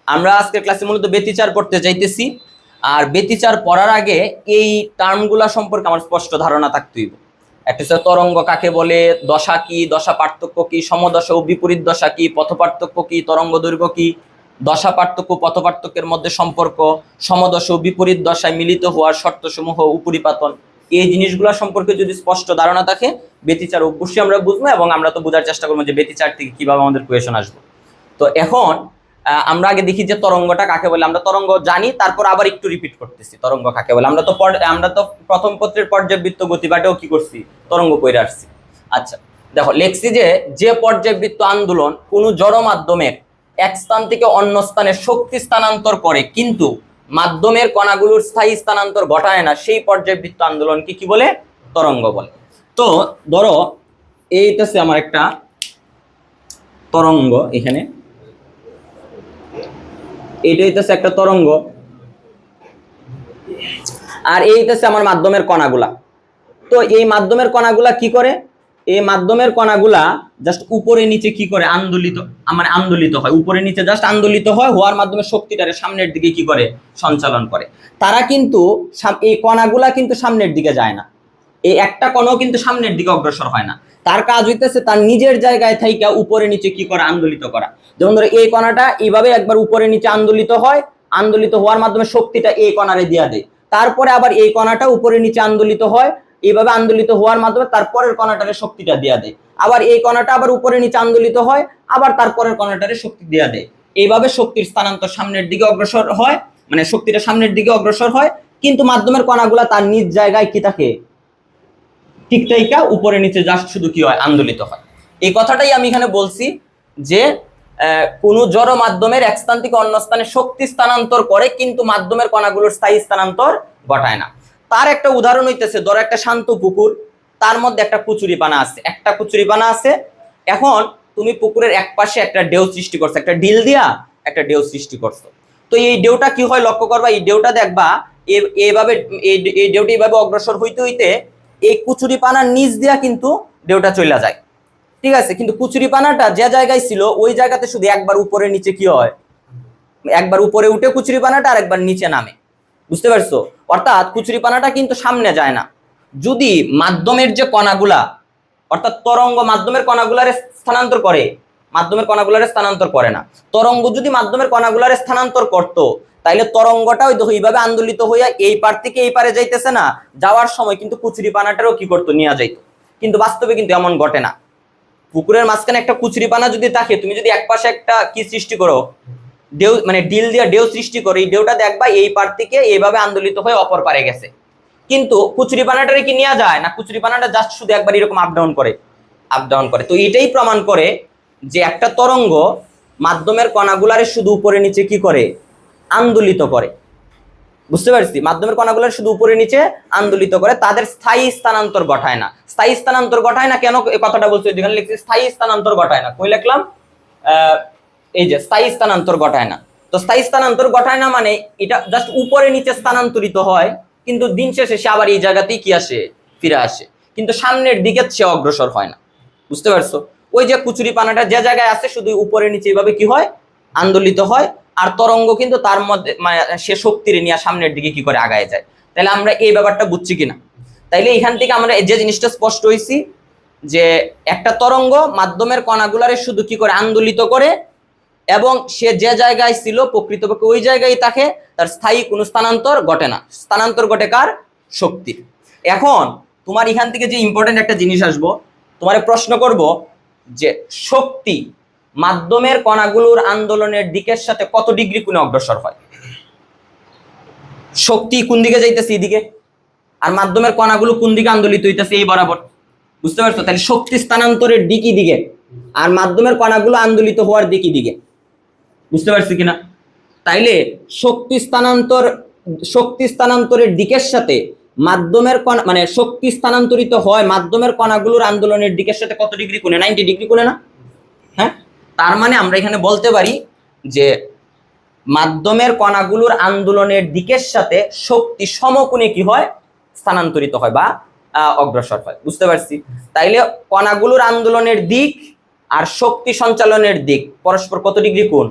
আমরা আজকের ক্লাসে মূলত ব্যতিচার পড়তে চাইতেছি। আর ব্যতিচার পড়ার আগে এই টার্মগুলা সম্পর্কে আমার স্পষ্ট ধারণা থাকতে হইব। একটা হচ্ছে তরঙ্গ কাকে বলে, দশা কি, দশা পার্থক্য কি, সমদশা ও বিপরীত দশা কি, পথ পার্থক্য কি, তরঙ্গ দৈর্ঘ্য কি, দশা পার্থক্য পথ পার্থক্যের মধ্যে সম্পর্ক, সমদশা ও বিপরীত দশায় মিলিত হওয়ার শর্তসমূহ, উপরিপাতন, এই জিনিসগুলো সম্পর্কে যদি স্পষ্ট ধারণা থাকে ব্যতিচার অবশ্যই আমরা বুঝবো, এবং আমরা তো বোঝার চেষ্টা করবো যে ব্যতিচার থেকে কিভাবে আমাদের কোয়েশন আসবে। তো এখন আমরা আগে দেখি যে তরঙ্গটা কাকে বলে। আমরা তরঙ্গ জানি, তারপর আবার একটু রিপিট করতেছি তরঙ্গ কাকে বলে। আমরা তো প্রথম পত্রের পর্যায়বৃত্ত গতিবাটেও কি করছি, তরঙ্গ কইরা আসছি। আচ্ছা দেখো, লেখছি যে পর্যায়বৃত্ত আন্দোলন কোনো জড় মাধ্যমের এক স্থান থেকে অন্য স্থানে শক্তি স্থানান্তর করে কিন্তু মাধ্যমের কণাগুলোর স্থায়ী স্থানান্তর ঘটায় না, সেই পর্যায়বৃত্ত আন্দোলনকে কি বলে, তরঙ্গ বলে। তো ধরো এইটাছে আমার একটা তরঙ্গ, এখানে এইটা হইতেছে একটা তরঙ্গ, আর এইটাছে আমার মাধ্যমের কণাগুলা। তো এই মাধ্যমের কণাগুলা কি করে, এই মাধ্যমের কণাগুলা জাস্ট উপরে নিচে কি করে, আন্দোলিত, মানে আন্দোলিত হয়, উপরে নিচে জাস্ট আন্দোলিত হয়, হওয়ার মাধ্যমে শক্তিটারে সামনের দিকে কি করে, সঞ্চালন করে। তারা কিন্তু এই কণাগুলা কিন্তু সামনের দিকে যায় না, এই একটা কণাও কিন্তু সামনের দিকে অগ্রসর হয় না। তার কাজ হইতেছে তার নিজের জায়গায় থাইকা উপরে নিচে কি করা, আন্দোলিত করা। যেমন ধরো এই কণাটা এইভাবে একবার উপরে নিচে আন্দোলিত হয়, আন্দোলিত হওয়ার মাধ্যমে শক্তিটা এই কণারে দিয়া দেয়। তারপরে আবার এই কণাটা উপরে নিচে আন্দোলিত হয়, এইভাবে আন্দোলিত হওয়ার মাধ্যমে তারপরের কণাটারে শক্তিটা দিয়া দেয়। আবার এই কণাটা আবার উপরে নিচে আন্দোলিত হয়, আবার তারপরের কণাটারে শক্তি দিয়া দেয়। এইভাবে শক্তির স্থানান্তর সামনের দিকে অগ্রসর হয়, মানে শক্তিটা সামনের দিকে অগ্রসর হয়, কিন্তু মাধ্যমের কণাগুলা তার নিজ জায়গায় কি থাকে, টিকটাইকা উপরে নিচে জাস্ট শুধু কি হয়, আন্দোলিত হয়। এই কথাটাই আমি এখানে বলছি যে কোন জড় মাধ্যমের এক স্থান থেকে অন্য স্থানে শক্তি স্থানান্তর করে কিন্তু মাধ্যমের কণাগুলোর স্থায়ী স্থানান্তর ঘটায় না। তার একটা উদাহরণ হইতেছে, ধরো একটা শান্ত পুকুর, তার মধ্যে একটা কুচুরিপানা আছে, এখন তুমি পুকুরের এক পাশে একটা ঢেউ সৃষ্টি করছো, একটা ঢিল দিয়া একটা ঢেউ সৃষ্টি করছো। তো এই ঢেউটা কি হয় লক্ষ্য করবা, এই ঢেউটা দেখবা এইভাবে এই ঢেউটা এইভাবে অগ্রসর হইতে হইতে এই কুচুরিপানার নিচ দিয়া কিন্তু ঢেউটা চলে যায়, ঠিক আছে। কিন্তু কুচুরিপানাটা যে জায়গায় ছিল ওই জায়গাতে শুধু একবার উপরে নিচে কি হয়, একবার উপরে উঠে কুচুরিপানাটা আর একবার নিচে নামে, বুঝতে পারছো? অর্থাৎ কুচুরিপানাটা কিন্তু সামনে যায় না। যদি মাধ্যমের যে কণাগুলা, অর্থাৎ তরঙ্গ মাধ্যমের কণাগুলারে স্থানান্তর করে, মাধ্যমের কণাগুলারে স্থানান্তর করে না। তরঙ্গ যদি মাধ্যমের কণাগুলারে স্থানান্তর করতো, তাইলে তরঙ্গটা ওই দেখো এইভাবে আন্দোলিত হইয়া এই পার থেকে এই পারে যাইতেছে না, যাওয়ার সময় কিন্তু কুচুরিপানাটারও কি করতো, নিয়ে যাইতো। কিন্তু বাস্তবে কিন্তু এমন ঘটে না। পুকুরের মাঝখানে একটা কুচুরিপানা যদি থাকে, তুমি যদি এক পাশে একটা কি সৃষ্টি করো, ঢেউ, মানে ঢিল দিয়া ঢেউ সৃষ্টি করো, এই ঢেউটা দেখবা এই পার থেকে এইভাবে আন্দোলিত হয়ে অপর পারে গেছে, কিন্তু কুচুরিপানাটারে কি নিয়ে যায় না, কুচুরিপানাটা জাস্ট শুধু একবার এরকম আপ ডাউন করে। তো এটাই প্রমাণ করে যে একটা তরঙ্গ মাধ্যমের কণাগুলারে শুধু উপরে নিচে কি করে, আন্দোলিত করে, বুঝতে পারছি? মাধ্যমের কণাগুলো শুধু উপরে নিচে আন্দোলিত করে, তাদের স্থায়ী স্থানান্তর ঘটায় না। স্থায়ী স্থানান্তর ঘটায় না কেন, এই কথাটা বলছি, যেখানে লিখছি স্থায়ী স্থানান্তর ঘটায় না, কই লিখলাম, এই যে স্থায়ী স্থানান্তর ঘটায় না। তো স্থায়ী স্থানান্তর ঘটায় না মানে এটা জাস্ট উপরে নিচে স্থানান্তরিত হয়, কিন্তু দিন শেষে সে আবার এই জায়গাতেই কি আসে, ফিরে আসে, কিন্তু সামনের দিকে সে অগ্রসর হয় না, বুঝতে পারছো? ওই যে কুচুরিপানাটা যে জায়গায় আছে শুধু উপরে নিচে এইভাবে কি হয়, আন্দোলিত হয়, আর তরঙ্গ কিন্তু তার মধ্যে মানে সে শক্তির নিয়ে সামনের দিকে কি করে, আগায় যায়। তাহলে আমরা এই ব্যাপারটা বুঝছি কিনা? তাইলে এখান থেকে আমরা যে জিনিসটা স্পষ্ট হইছি যে একটা তরঙ্গ মাধ্যমের কণাগুলারে শুধু কি করে, আন্দোলিত করে, এবং সে যে জায়গায় ছিল প্রকৃতপক্ষে ওই জায়গায় থাকে, তার স্থায়ী কোনো স্থানান্তর ঘটে না। স্থানান্তর ঘটে কার, শক্তির। এখন তোমার এখান থেকে যে ইম্পর্টেন্ট একটা জিনিস আসবো, তোমার প্রশ্ন করব যে শক্তি মাধ্যমের কণাগুলোর আন্দোলনের দিকের সাথে কত ডিগ্রি কোণে অগ্রসর হয়। শক্তি কোন দিকে যাইতেছে, এইদিকে, আর মাধ্যমের কণাগুলো কোন দিকে আন্দোলিত হইতেছে, এই বরাবর, বুঝতে পারছো? তাহলে শক্তি স্থানান্তরের দিকই দিকে, আর মাধ্যমের কণাগুলো আন্দোলিত হওয়ার দিকই দিকে, বুঝতে পারছি কিনা? তাইলে শক্তি স্থানান্তরের দিকের সাথে মাধ্যমের কণা, মানে শক্তি স্থানান্তরিত হয় মাধ্যমের কণাগুলোর আন্দোলনের দিকের সাথে কত ডিগ্রি কোণে, 90 ডিগ্রি কোণে না? হ্যাঁ, তার মানে আমরা এখানে বলতে পারি যে মাধ্যমের কণাগুলোর আন্দোলনের দিকের সাথে শক্তি সমকোণে কি হয়, স্থানান্তরিত হয় বা অগ্রসর হয়, বুঝতে পারছি? তাইলে কণাগুলোর আন্দোলনের দিক আর শক্তি সঞ্চালনের দিক পরস্পর কত ডিগ্রি কোণ,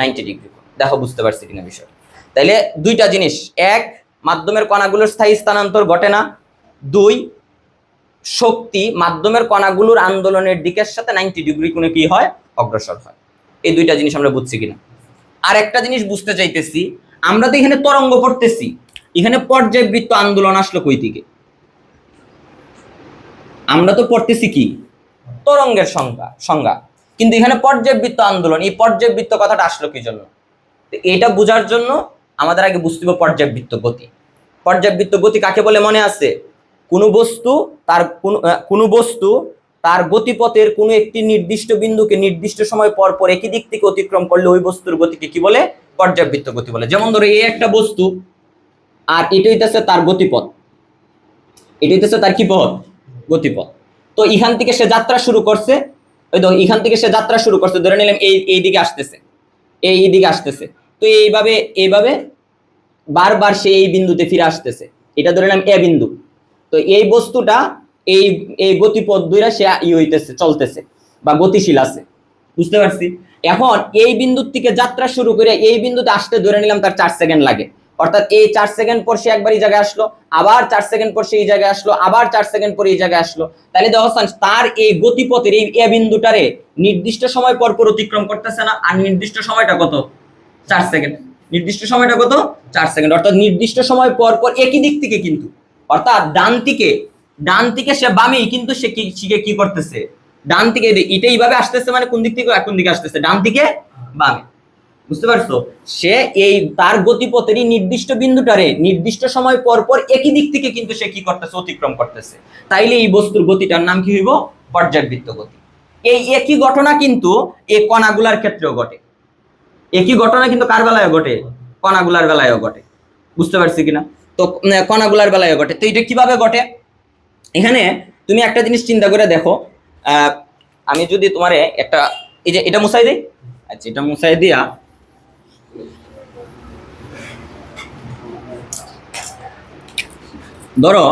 90 ডিগ্রি কোণ। দেখো বুঝতে পারছি কিনা বিষয়। তাইলে দুইটা জিনিস, এক, মাধ্যমের কণাগুলোর স্থায়ী স্থানান্তর ঘটে না, দুই, শক্তি মাধ্যমের কণাগুলোর আন্দোলনের দিকের সাথে 90 ডিগ্রি কোণে কি হয়, অগ্রসর হয়। এই দুইটা জিনিস আমরা বুঝছি কিনা। আর একটা জিনিস বুঝতে চাইতেছি, আমরা তো এখানে তরঙ্গ পড়তেছি, এখানে পর্যায়বৃত্ত আন্দোলন আসলো কই থেকে? আমরা তো পড়তেছি কি তরঙ্গের সংজ্ঞা, কিন্তু এখানে পর্যায়বৃত্ত আন্দোলন, এই পর্যায়বৃত্ত কথাটা আসলো কি জন্য? এটা বোঝার জন্য আমাদের আগে বুঝতে হবে পর্যায়বৃত্ত গতি। পর্যায়বৃত্ত গতি কাকে বলে মনে আছে? কোনো বস্তু তার গতিপথের কোনো একটি নির্দিষ্ট বিন্দুকে নির্দিষ্ট সময় পর পর একই দিক থেকে অতিক্রম করলে ওই বস্তুর গতিকে কি বলে? পর্যায়বৃত্ত গতি বলে। যেমন ধরো এই একটা বস্তু, আর এটা হইতেছে তার গতিপথ, এটা হইতেছে তার কি পথ? গতিপথ। তো এখান থেকে সে যাত্রা শুরু করছে, ওই দেখো এখান থেকে সে যাত্রা শুরু করছে, ধরে নিলাম এই দিকে আসতেছে, এই দিকে আসতেছে, তো এইভাবে বারবার সে এই বিন্দুতে ফিরে আসতেছে, এটা ধরে নিলাম এ বিন্দু। তো এই বস্তুটা এই গতিপথ দুইরা সে হইতেছে, চলতেছে বা গতিশীল আছে, বুঝতে পারছি? এখন এই বিন্দুর থেকে যাত্রা শুরু করে এই বিন্দুতে আসতে ধরে নিলাম তার 4 সেকেন্ড লাগে, অর্থাৎ এই 4 সেকেন্ড পর সে একবার এই জায়গায় আসলো, আবার 4 সেকেন্ড পর সে এই জায়গায় আসলো, আবার 4 সেকেন্ড পর এই জায়গায় আসলো। তাহলে দেখো তার এই গতিপথের এই এ বিন্দুটারে নির্দিষ্ট সময় পর পর অতিক্রম করতেছে না, আর নির্দিষ্ট সময়টা কত? 4 সেকেন্ড। নির্দিষ্ট সময়টা কত? 4 সেকেন্ড। অর্থাৎ নির্দিষ্ট সময় পর পর একই দিক থেকে, কিন্তু অর্থাৎ ডান থেকে সে বামে, কিন্তু সে কি করতেছে? ডান থেকে এটা এইভাবে আসতেছে, মানে কোন দিক থেকে কোন দিকে আসতেছে? ডান থেকে বামে, বুঝতে পারছো? সে এই তার গতিপথেরই নির্দিষ্ট বিন্দুটারে নির্দিষ্ট সময় পর পর একই দিক থেকে কিন্তু সে কি করতেছে? অতিক্রম করতেছে। তাইলে এই বস্তুর গতিটার নাম কি হইব? পর্যায়বৃত্ত গতি। এই একই ঘটনা কিন্তু এই কণাগুলার ক্ষেত্রেও ঘটে। একই ঘটনা কিন্তু কার বেলায় ঘটে? কণাগুলার বেলায়ও ঘটে, বুঝতে পারছি কিনা? তো কণাগুলার বেলায়ও ঘটে। তো এটা কিভাবে ঘটে? এখানে তুমি একটা জিনিস চিন্তা করে দেখো, আমি যদি তোমারে একটা, এই যে এটা মুছাই দেই, আচ্ছা এটা মুছাই দিয়া ধরো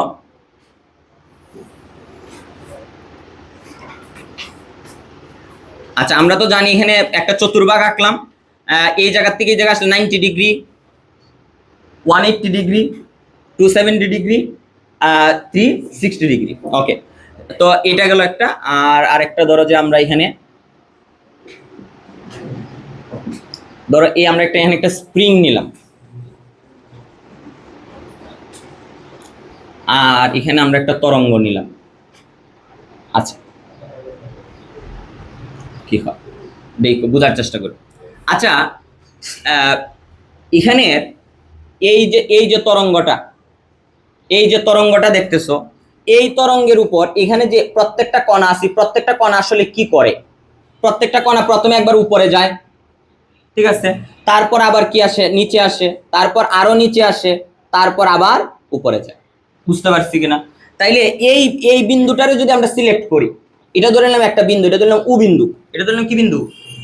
আচ্ছা আমরা তো জানি এখানে একটা চতুর্ভাগ আঁকলাম, এই জায়গা থেকে এই জায়গা আসলে 90 ডিগ্রি, 180 ডিগ্রি, 270 ডিগ্রি, 360 ডিগ্রি। ওকে, তো এটা গেল একটা। আর আরেকটা ধরো যে আমরা এখানে ধরো আমরা এখানে একটা স্প্রিং নিলাম, আর এখানে আমরা একটা তরঙ্গ নিলাম। আচ্ছা কি হয় দেখো, বোঝার চেষ্টা করো। আচ্ছা এখানে এই যে তরঙ্গটা দেখতেছো, এই তরঙ্গের উপর এখানে যে প্রত্যেকটা কণা আছে, প্রত্যেকটা কণা আসলে কি করে? প্রত্যেকটা কণা প্রথমে একবার উপরে যায়, ঠিক আছে, তারপর আবার কি আসে? নিচে আসে, তারপর আরো নিচে আসে, তারপর আবার উপরে যায়, বুঝতে পারছি কিনা? তাইলে এই বিন্দুটারে যদি আমরা সিলেক্ট করি, এটা ধরে নিলাম একটা বিন্দু, এটা ধরে নিলাম উ বিন্দু, এটা ধরে নিলাম কি বিন্দু?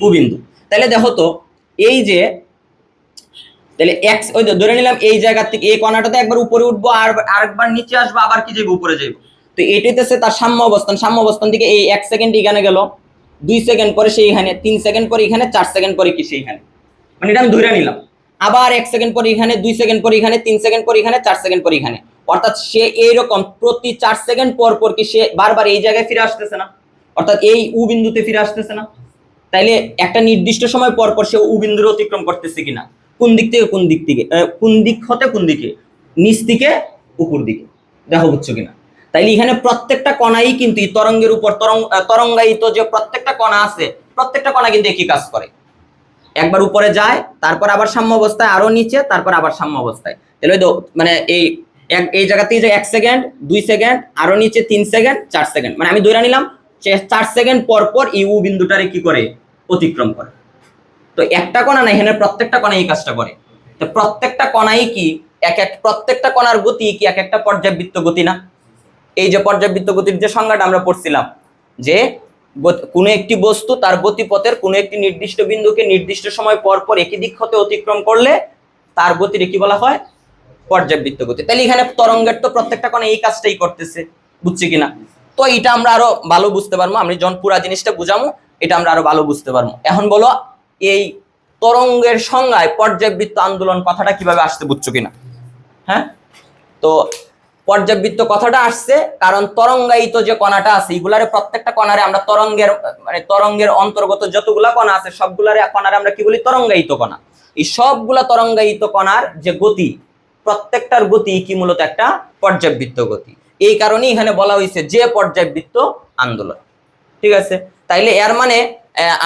উ বিন্দু। তাহলে দেখো তো এই যে, তাহলে এক্স ওই ধরে নিলাম এই জায়গা থেকে এই কণাটাতে একবার উপরে উঠবো, আর আরেকবার নিচে আসবো, আবার কি যাবো? উপরে যাইবো। তো এটাইতেছে তার সাম্য অবস্থান থেকে এই 1 সেকেন্ড এখানে গেল, 2 সেকেন্ড পরে সে এখানে, 3 সেকেন্ড পরে এখানে, 4 সেকেন্ড পরে কি সেইখানে, মানে এটা আমি ধরে নিলাম। আবার 1 সেকেন্ড পরে এখানে, 2 সেকেন্ড পরে এখানে, 3 সেকেন্ড পরে এখানে, 4 সেকেন্ড পরে এখানে। অর্থাৎ সে এইরকম প্রতি 4 সেকেন্ড পর পর কি সে বারবার এই জায়গায় ফিরে আসতেছে না? অর্থাৎ এই উ বিন্দুতে ফিরে আসতেছে না? তাইলে একটা নির্দিষ্ট সময় পর পর সে উ বিন্দুর অতিক্রম করতেছে কিনা? কোন দিক থেকে কোন দিক থেকে, কোন দিক হতে কোন দিকে? নিচ থেকে উপর দিকে। দেখো বুঝছো কিনা? তাইলে এখানে প্রত্যেকটা কণাই কিন্তু তরঙ্গের উপর তরঙ্গায়িত যে প্রত্যেকটা কণা আছে, প্রত্যেকটা কণা কিন্তু একই কাজ করে। একবার উপরে যায়, তারপর আবার সাম্য অবস্থায়, আরো নিচে, তারপর আবার সাম্য অবস্থায়। তাহলে মানে এই জায়গা থেকে যে 1 সেকেন্ড, 2 সেকেন্ড, আরো নিচে 3 সেকেন্ড, 4 সেকেন্ড, মানে আমি ধরে নিলাম 4 সেকেন্ড পর পর এই উ বিন্দুটারে কি করে? অতিক্রম করে। তো একটা কণা না, এখানে প্রত্যেকটা কণা এই কাজটা করে। তো প্রত্যেকটা কণাই কি প্রত্যেকটা কণার গতি কি এক একটা পর্যায়বৃত্ত গতি না? এই যে পর্যায়বৃত্ত গতির যে সংজ্ঞাটা আমরা পড়ছিলাম, যে কোনো একটি বস্তু তার গতিপথের কোনো একটি নির্দিষ্ট বিন্দুকে নির্দিষ্ট সময় পর পর একই দিক হতে অতিক্রম করলে তার গতির কি বলা হয়? পর্যায়বৃত্ত গতি। তাহলে এখানে তরঙ্গের তো প্রত্যেকটা কণা এই কাজটাই করতেছে, বুঝছি কিনা? তো এটা আমরা আরো ভালো বুঝতে পারবো, আমি যখন পুরা জিনিসটা বুঝামো এটা আমরা আরো ভালো বুঝতে পারবো। এখন বলো এই তরঙ্গের সংজ্ঞায় পর্যায়বৃত্ত আন্দোলন কথাটা কিভাবে আসছে বুঝছো কিনা? হ্যাঁ, তো পর্যায়বৃত্ত কথাটা আসছে কারণ তরঙ্গায়িত যে কণাটা আছে এগুলারে প্রত্যেকটা কণারে আমরা তরঙ্গের অন্তর্গত যতগুলা কণা আছে সবগুলারে কণারে আমরা কি বলি? তরঙ্গায়িত কণা। এই সবগুলা তরঙ্গায়িত কণার যে গতি, প্রত্যেকটার গতি কি মূলত একটা পর্যায়বৃত্ত গতি। এই কারণেই এখানে বলা হয়েছে যে পর্যায়বৃত্ত আন্দোলন। ঠিক আছে, তাইলে এর মানে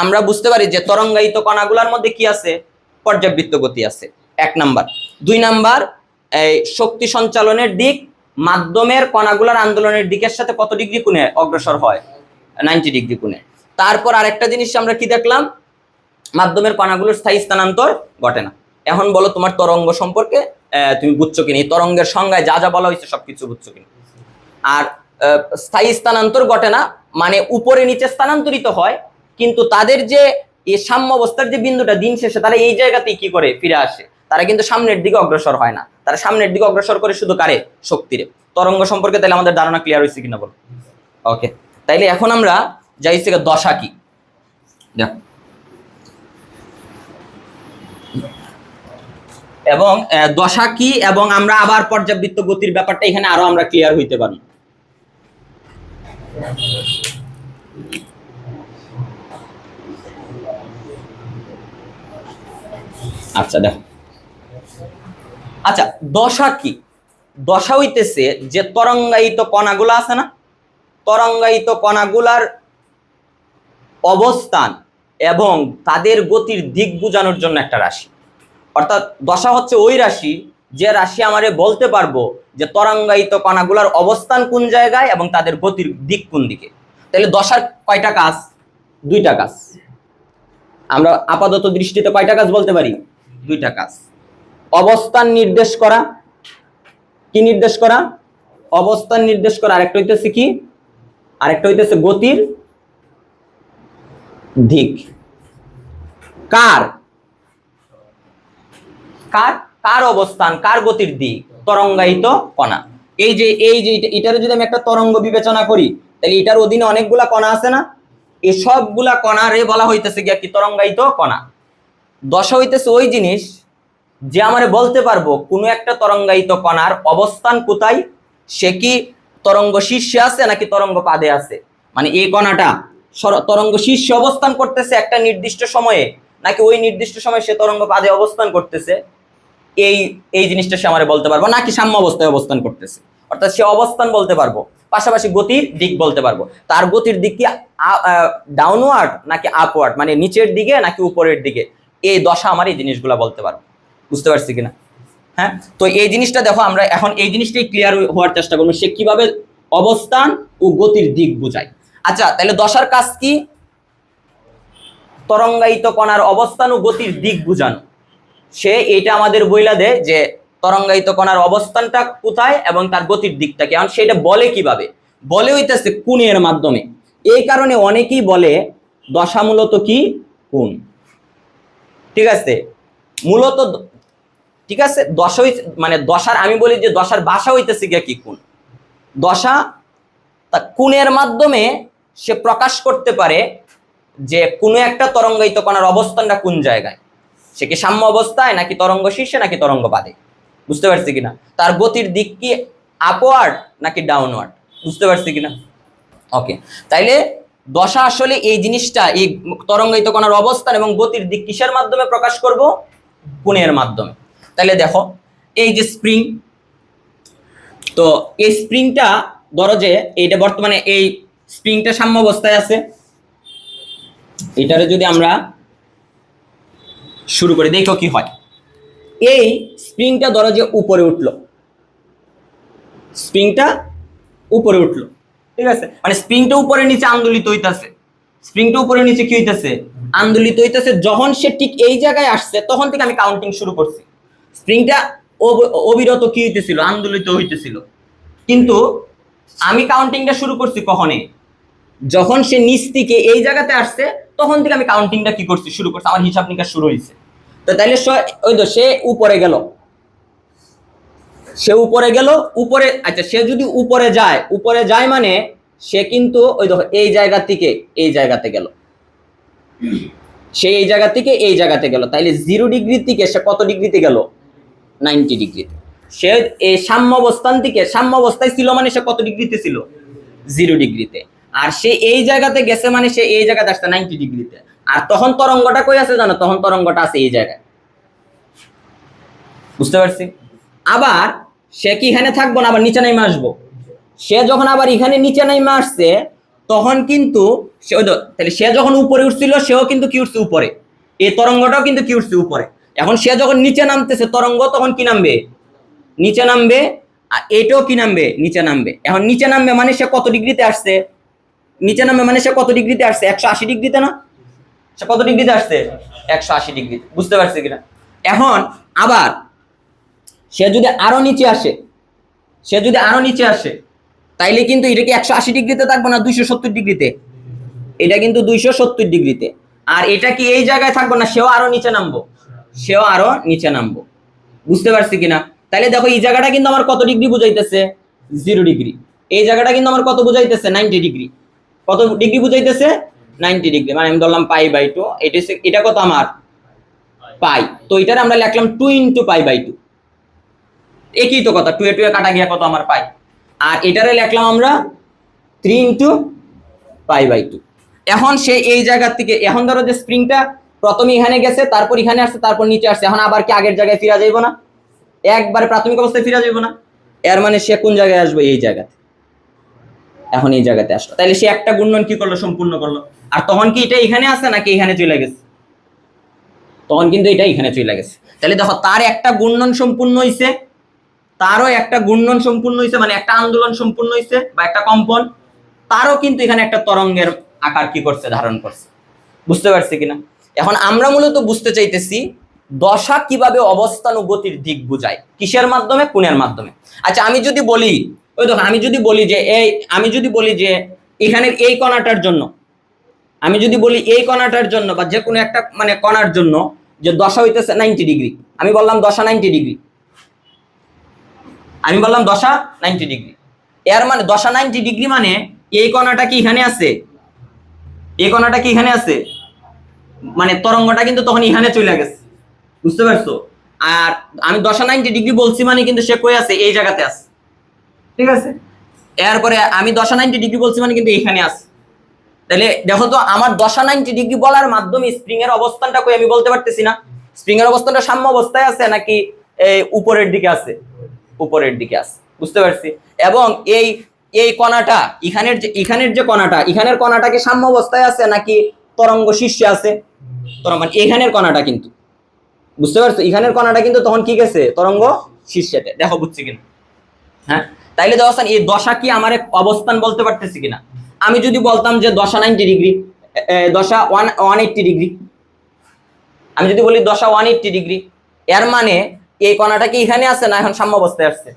আমরা বুঝতে পারি যে তরঙ্গায়িত কণাগুলোর মধ্যে কি আছে? পর্যায়বৃত্ত গতি আছে, 1 নাম্বার। 2 নাম্বার, এই শক্তি সঞ্চালনের দিক মাধ্যমের কণাগুলোর আন্দোলনের দিকের সাথে কত ডিগ্রি কোণে অগ্রসর হয়? 90 ডিগ্রি কোণে। তারপর আরেকটা জিনিস আমরা কি দেখলাম? মাধ্যমের কণাগুলোর স্থায়ী স্থানান্তর ঘটে না। এখন বলো তোমার তরঙ্গ সম্পর্কে তুমি বুঝছো কিনা? এই তরঙ্গের সংজ্ঞায় যা যা বলা হয়েছে সবকিছু বুঝছো কিনা? আর স্থায়ী স্থানান্তর ঘটে না মানে উপরে নিচে স্থানান্তরিত হয়, কিন্তু তাদের যে এই সাম্য অবস্থার যে বিন্দুটা দিন শেষে তারা এই জায়গাতেই কি করে ফিরে আসে, তারা কিন্তু সামনের দিকে অগ্রসর হয় না, তারা সামনের দিকে অগ্রসর করে শুধু কারে? শক্তিরে। তরঙ্গ সম্পর্কে তাহলে আমাদের ধারণা ক্লিয়ার হয়েছে কিনা বলো? ওকে, তাইলে এখন আমরা যাই থেকে দশা কি দেখো, এবং দশা কি, এবং আমরা আবার পর্যাবৃত্ত গতির ব্যাপারটা এখানে আরো আমরা ক্লিয়ার হইতে পারি। আচ্ছা দেখো, আচ্ছা দশা কি? দশা হইতেছে যে তরঙ্গায়িত কণাগুলো আছে না, তরঙ্গায়িত কণাগুলার অবস্থান এবং তাদের গতির দিক বোঝানোর জন্য একটা রাশি। অর্থাৎ দশা হচ্ছে ওই রাশি যে রাশি আমারে বলতে পারবো যে তরঙ্গায়িত কণাগুলার অবস্থান কোন জায়গায় এবং তাদের গতির দিক কোন দিকে। তাহলে দশার কয়টা কাজ? 2টা কাজ। আমরা আপাতত দৃষ্টিতে কয়টা কাজ বলতে পারি? 2টা কাজ। অবস্থান নির্দেশ করা, কি নির্দেশ করা? অবস্থান নির্দেশ করা। আরেকটা হইতেছে কি? আরেকটা হইতেছে গতির দিক। কার কার কার অবস্থান, কার গতির দিক? তরঙ্গায়িত কণা। এই যে এটারে যদি আমি একটা তরঙ্গ বিবেচনা করি তাহলে এটার অধীনে অনেকগুলা কণা আছে না, এই সবগুলা কণারে বলা হইতেছে গিয়া কি? তরঙ্গায়িত কণা। দশা হইতেছে ওই জিনিস যে আমারে বলতে পারবো কোনো একটা তরঙ্গায়িত কণার অবস্থান কোথায়, সে কি তরঙ্গ শীর্ষে আছে নাকি তরঙ্গ পাদে আছে, মানে এই কণাটা তরঙ্গ শীর্ষে অবস্থান করতেছে একটা নির্দিষ্ট সময়ে নাকি ওই নির্দিষ্ট সময়ে সে তরঙ্গ পাদে অবস্থান করতেছে, এই জিনিসটা সে আমারে বলতে পারবো, নাকি সাম্য অবস্থায় অবস্থান করতেছে। অর্থাৎ সে অবস্থান বলতে পারবো, পাশাপাশি গতির দিক বলতে পারবো। তার গতির দিক কি ডাউনওয়ার্ড নাকি আপওয়ার্ড, মানে নিচের দিকে নাকি উপরের দিকে, এই দশা আমার এই জিনিসগুলা বলতে পারবো। বুঝতে পারছি কিনা? হ্যাঁ, তো এই জিনিসটা দেখো, আমরা এখন এই জিনিসটাই ক্লিয়ার হওয়ার চেষ্টা করবো, সে কিভাবে অবস্থান ও গতির দিক বোঝায়। আচ্ছা, তাহলে দশার কাজ কি? তরঙ্গায়িত কণার অবস্থান ও গতির দিক বোঝানো। সে এটা আমাদের বইলা দেয় যে তরঙ্গায়িত কণার অবস্থানটা কোথায় এবং তার গতির দিকটা কি। এখন সেটা বলে কিভাবে? বলে হইতেছে কোণের মাধ্যমে। এই কারণে অনেকেই বলে দশা মূলত কি? কোণ। ঠিক আছে, মূলত ঠিক আছে, দশা মানে দশার, আমি বলি যে দশার ভাষা হইতেছে গিয়া কি? কোণ। দশা তা কোণের মাধ্যমে সে প্রকাশ করতে পারে যে কোনো একটা তরঙ্গায়িত কণার অবস্থানটা কোন জায়গায়, সে কি সাম্য অবস্থায় নাকি তরঙ্গ শীর্ষে নাকি তরঙ্গ পাদে। বুঝতে পারছি কিনা? তার গতির দিক কি আপওয়ার্ড নাকি ডাউনওয়ার্ড। বুঝতে পারছি কিনা? ওকে, তাইলে দশা আসলে এই জিনিসটা, এই তরঙ্গায়িত কণার অবস্থান এবং গতির দিক কিসের মাধ্যমে প্রকাশ করব? কোণের মাধ্যমে। তাহলে দেখো, এই যে স্প্রিং, তো এই স্প্রিংটা ধরো যে এইটা বর্তমানে এই স্প্রিংটা সাম্য অবস্থায় আছে, এটারে যদি আমরা শুরু করি দেখো কি হয়। এই স্প্রিংটা ধরো যে উপরে উঠলো, স্প্রিংটা উপরে উঠলো, ঠিক আছে, মানে স্প্রিংটা উপরে নিচে আন্দোলিত হইতাছে, স্প্রিংটা উপরে নিচে কি হইতাছে? আন্দোলিত হইতাছে। যখন সে ঠিক এই জায়গায় আসছে তখন থেকে আমি কাউন্টিং শুরু করছি। স্প্রিংটা অবিরত কি হইতেছিল? আন্দোলিত হইতেছিল, কিন্তু আমি কাউন্টিংটা শুরু করছি কখনই? যখন সে নিচ থেকে এই জায়গাতে আসছে তখন থেকে আমি কাউন্টিংটা কি করছি? শুরু করছি, আমার হিসাব নিকাশ শুরু হয়েছে। তো তাইলে ওই তো সে উপরে গেল, সে উপরে গেল, উপরে, আচ্ছা সে যদি উপরে যায় মানে সে কিন্তু ওই দেখো এই জায়গা থেকে এই জায়গাতে গেল, সে এই জায়গা থেকে এই জায়গাতে গেল, তাইলে 0 ডিগ্রি থেকে সে কত ডিগ্রিতে গেল? 90 ডিগ্রিতে। সে এই সাম্য অবস্থান থেকে, সাম্য অবস্থায় ছিল মানে সে কত ডিগ্রিতে ছিল? 0 ডিগ্রিতে। আর সে এই জায়গাতে গেছে মানে সে এই জায়গাতে আসছে 90 ডিগ্রিতে। আর তখন তরঙ্গটা কই আছে জানো? তখন তরঙ্গটা আছে এই জায়গায়। বুঝতে পারছি? আবার সে কি এখানে থাকবো না, আবার নিচে নাইমে আসবো। সে যখন আবার এখানে নিচে নাইমে আসছে তখন কিন্তু সে তাহলে সে যখন উপরে উঠছিল সেও কিন্তু কি উঠছে? উপরে। এই তরঙ্গটাও কিন্তু কি উঠছে? উপরে। এখন সে যখন নিচে নামতেছে তরঙ্গ তখন কি নামবে? নিচে নামবে। আর এটাও কি নামবে? নিচে নামবে। এখন নিচে নামবে মানে সে কত ডিগ্রিতে আসছে? নিচে নামবে মানে সে কত ডিগ্রিতে আসছে? 180 ডিগ্রিতে না? সে কত ডিগ্রিতে আসছে? 180 ডিগ্রিতে। বুঝতে পারছি কিনা? এখন আবার সে যদি আরো নিচে আসে, সে যদি আরো নিচে আসে তাইলে কিন্তু এটা কি 180 ডিগ্রিতে থাকবে না 270 ডিগ্রিতে? এটা কিন্তু 270 ডিগ্রিতে। আর এটা কি এই জায়গায় থাকবে না, সেও আরো নিচে নামবো, সেও আরো নিচে নামবো। বুঝতে পারছি কিনা? তাহলে দেখো এই জায়গাটা কিন্তু আমার কত ডিগ্রি বুঝাইতেছে? 0 ডিগ্রি। এই জায়গাটা কিন্তু আমার কত বুঝাইতেছে? 90 ডিগ্রি। কত ডিগ্রি বুঝাইতেছে? 90 ডিগ্রি। মানে আমি ধরলাম π/2, এটা কত আমার? পাই। তো এটার আমরা লিখলাম 2 × π/2। একই তো কথা, 2 এ 2 এ কাটা গিয়া কত আমার পাই। আর এটারে লিখলাম আমরা 3 × π/2। এখন সে এই জায়গা থেকে, এখন ধরো যে স্প্রিংটা প্রথমে এখানে গেছে, তারপর এখানে আসছে, তারপর নিচে আসছে, এখন আবার কি আগের জায়গায় ফিরা যাইব না? একবারে প্রাথমিক অবস্থায় ফিরা যাইব না? এর মানে সে কোন জায়গায় আসবে? এই জায়গাতে। এখন এই জায়গাতে আসলো, তাহলে সে একটা ঘূর্ণন কি করলো? সম্পূর্ণ করলো। আর তখন কি এটা এখানে আছে নাকি এখানে চলে গেছে? তখন কিন্তু এটা এখানে চলে গেছে। তাহলে দেখো তার একটা ঘূর্ণন সম্পূর্ণ হইছে, তারও একটা ঘূর্ণন সম্পূর্ণ হইছে, মানে একটা আন্দোলন সম্পূর্ণ হইছে বা একটা কম্পন। তারও কিন্তু এখানে একটা তরঙ্গের আকার কি করছে? ধারণ করছে। বুঝতে পারছি কিনা? এখন আমরা মূলত বুঝতে চাইতেছি দশা কিভাবে অবস্থান ও গতির দিক বোঝায়, কিসের মাধ্যমে? কোণের মাধ্যমে। আচ্ছা আমি যদি বলি, ওই দেখো আমি যদি বলি যে এখানের এই কণাটার জন্য, আমি যদি বলি এই কণাটার জন্য বা যে কোনো একটা মানে কণার জন্য যে দশা হইতেছে 90 ডিগ্রি, আমি বললাম দশা 90 ডিগ্রি, আমি বললাম দশা 90 ডিগ্রি। এর মানে দশা 90 ডিগ্রি মানে এই কণাটা কি এখানে আছে? এই কণাটা কি এখানে আছে? মানে তরঙ্গটা কিন্তু তখন এখানে চলে গেছে। বুঝতে পারছো? আর আমি দশা 90 ডিগ্রি বলছি মানে কিন্তু সে কই আছে? এই জায়গাতে আছে। ঠিক আছে? এরপরে আমি দশা 90 ডিগ্রি বলছি মানে কিন্তু এখানে আছে। তাহলে দেখো তো আমার দশা 90 ডিগ্রি বলার মাধ্যমে স্প্রিং এর অবস্থানটা কই আমি বলতে পারতেছি না। স্প্রিং এর অবস্থানটা সাম্য অবস্থায় আছে নাকি এই উপরের দিকে আছে? উপরের দিকে আছে। বুঝতে পারছি? এবং এই কণাটা এখানের যে কণাটা, এখানের কণাটা কি সাম্য অবস্থায় আছে নাকি তরঙ্গ শীর্ষে আছে? তরঙ্গ মানে এখানের কণাটা কিন্তু, বুঝতে পারছো? এখানের কণাটা কিন্তু তখন কি গেছে? তরঙ্গ শীর্ষেতে। দেখো বুঝছি কিনা? হ্যাঁ, তাইলে দশা এই দশা কি আমার এক অবস্থান বলতে পারতেছি কিনা? আমি যদি বলতাম যে দশা 90 ডিগ্রি, দশা 180 ডিগ্রি, আমি যদি বলি দশা 180 ডিগ্রি, এর মানে এই কণাটা কি এখানে আছে না এখন সাম্য অবস্থায় আসছে?